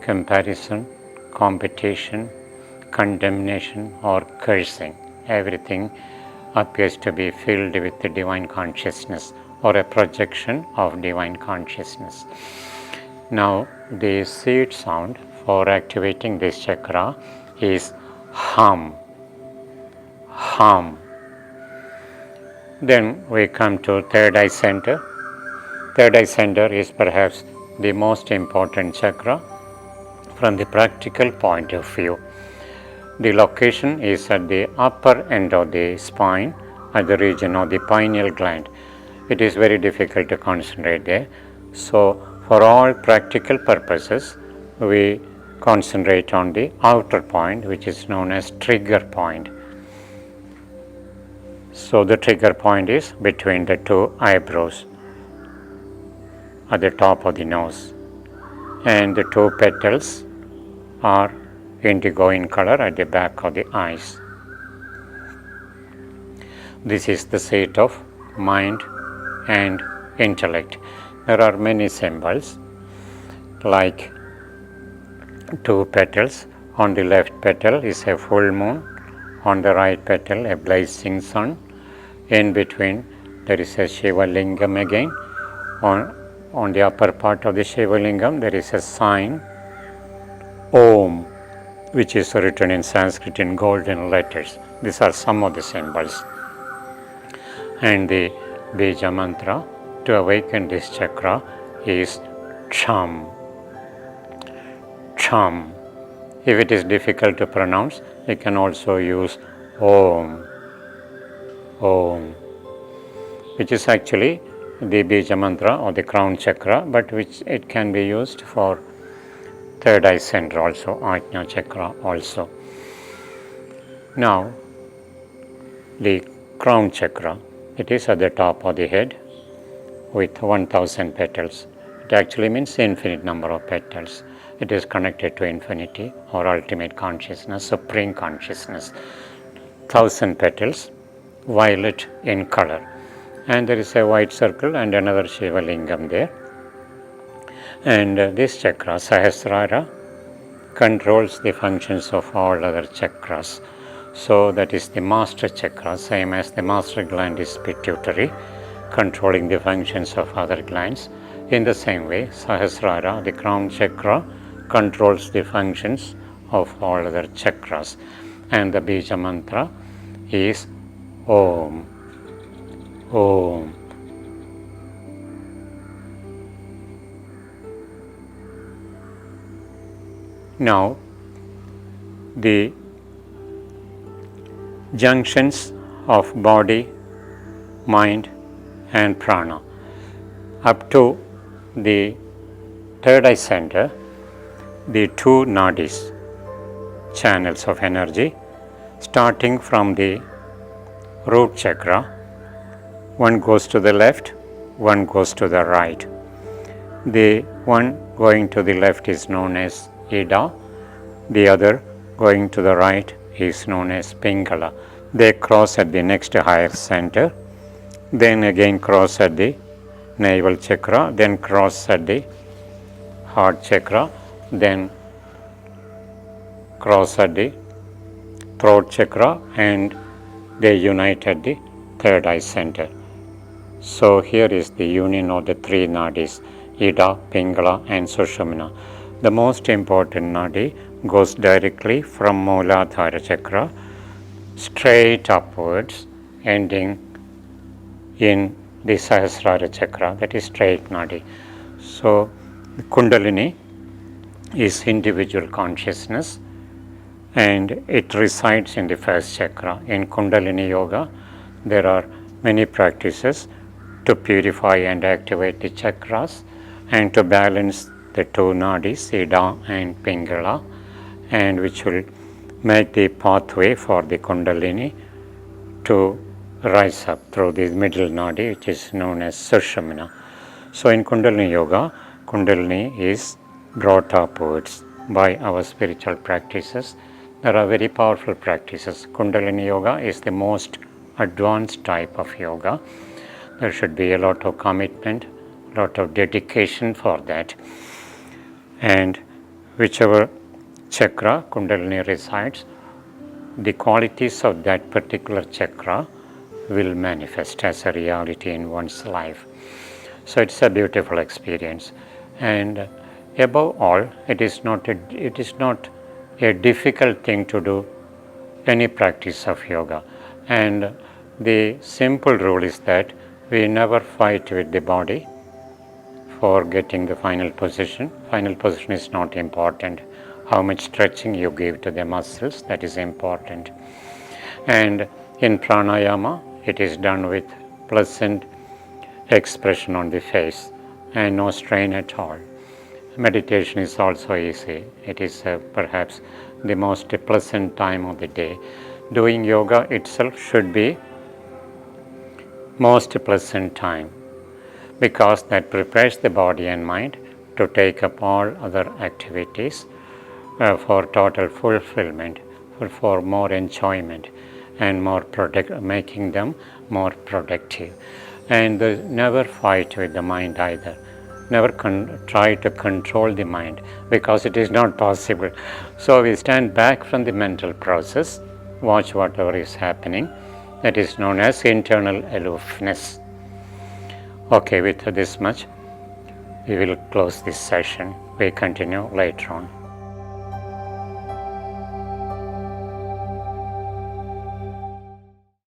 comparison, competition, condemnation, or cursing. Everything appears to be filled with the divine consciousness or a projection of divine consciousness. Now, the seed sound for activating this chakra is hum. Hum. Then we come to third eye center. Third eye center is perhaps the most important chakra from the practical point of view. The location is at the upper end of the spine, at the region of the pineal gland. It is very difficult to concentrate there. So, for all practical purposes, we concentrate on the outer point, which is known as trigger point. So, the trigger point is between the two eyebrows at the top of the nose, and the two petals are indigo in color at the back of the eyes. This is the seat of mind and intellect. There are many symbols like two petals. On the left petal is a full moon, on the right petal a blazing sun. In between there is a Shiva Lingam again. On the upper part of the Shiva Lingam there is a sign Om, which is written in Sanskrit in golden letters. These are some of the symbols. And the Bija mantra to awaken this chakra is Cham. Cham. If it is difficult to pronounce, you can also use Om. Om, which is actually the Bija mantra or the crown chakra, but which it can be used for third eye center also, Ajna chakra also. Now, the crown chakra, it is at the top of the head with 1000 petals. It actually means infinite number of petals. It is connected to infinity or ultimate consciousness, supreme consciousness. 1000 petals, violet in color. And there is a white circle and another Shiva Lingam there. And this chakra, Sahasrara, controls the functions of all other chakras. So that is the master chakra, same as the master gland is pituitary, controlling the functions of other glands. In the same way, Sahasrara, the crown chakra, controls the functions of all other chakras. And the Bija mantra is Om. Om. Now, the junctions of body, mind and prana. Up to the third eye center, the two nadis, channels of energy, starting from the root chakra, one goes to the left, one goes to the right. The one going to the left is known as Ida, the other going to the right is known as Pingala. They cross at the next higher center, then again cross at the navel chakra, then cross at the heart chakra, then cross at the throat chakra, and they unite at the third eye center. So here is the union of the three nadis, Ida, Pingala and Sushumna. The most important nadi goes directly from Mooladhara chakra straight upwards, ending in the Sahasrara chakra, that is straight nadi. So Kundalini is individual consciousness and it resides in the first chakra. In Kundalini yoga, there are many practices to purify and activate the chakras and to balance the two nadis, Ida and Pingala, and which will make the pathway for the Kundalini to rise up through the middle nadi, which is known as Sushumna. So in Kundalini yoga, Kundalini is brought upwards by our spiritual practices. There are very powerful practices. Kundalini yoga is the most advanced type of yoga. There should be a lot of commitment, a lot of dedication for that. And whichever chakra Kundalini resides, the qualities of that particular chakra will manifest as a reality in one's life. So it's a beautiful experience. And above all, it is not a difficult thing to do any practice of yoga. And the simple rule is that we never fight with the body for getting the final position. Final position is not important. How much stretching you give to the muscles, that is important. And in pranayama, it is done with pleasant expression on the face and no strain at all. Meditation is also easy. It is perhaps the most pleasant time of the day. Doing yoga itself should be most pleasant time, because that prepares the body and mind to take up all other activities for total fulfillment, for more enjoyment and making them more productive. And never fight with the mind either. Never try to control the mind, because it is not possible. So we stand back from the mental process, watch whatever is happening. That is known as internal aloofness. Okay, with this much, we will close this session. We continue later on.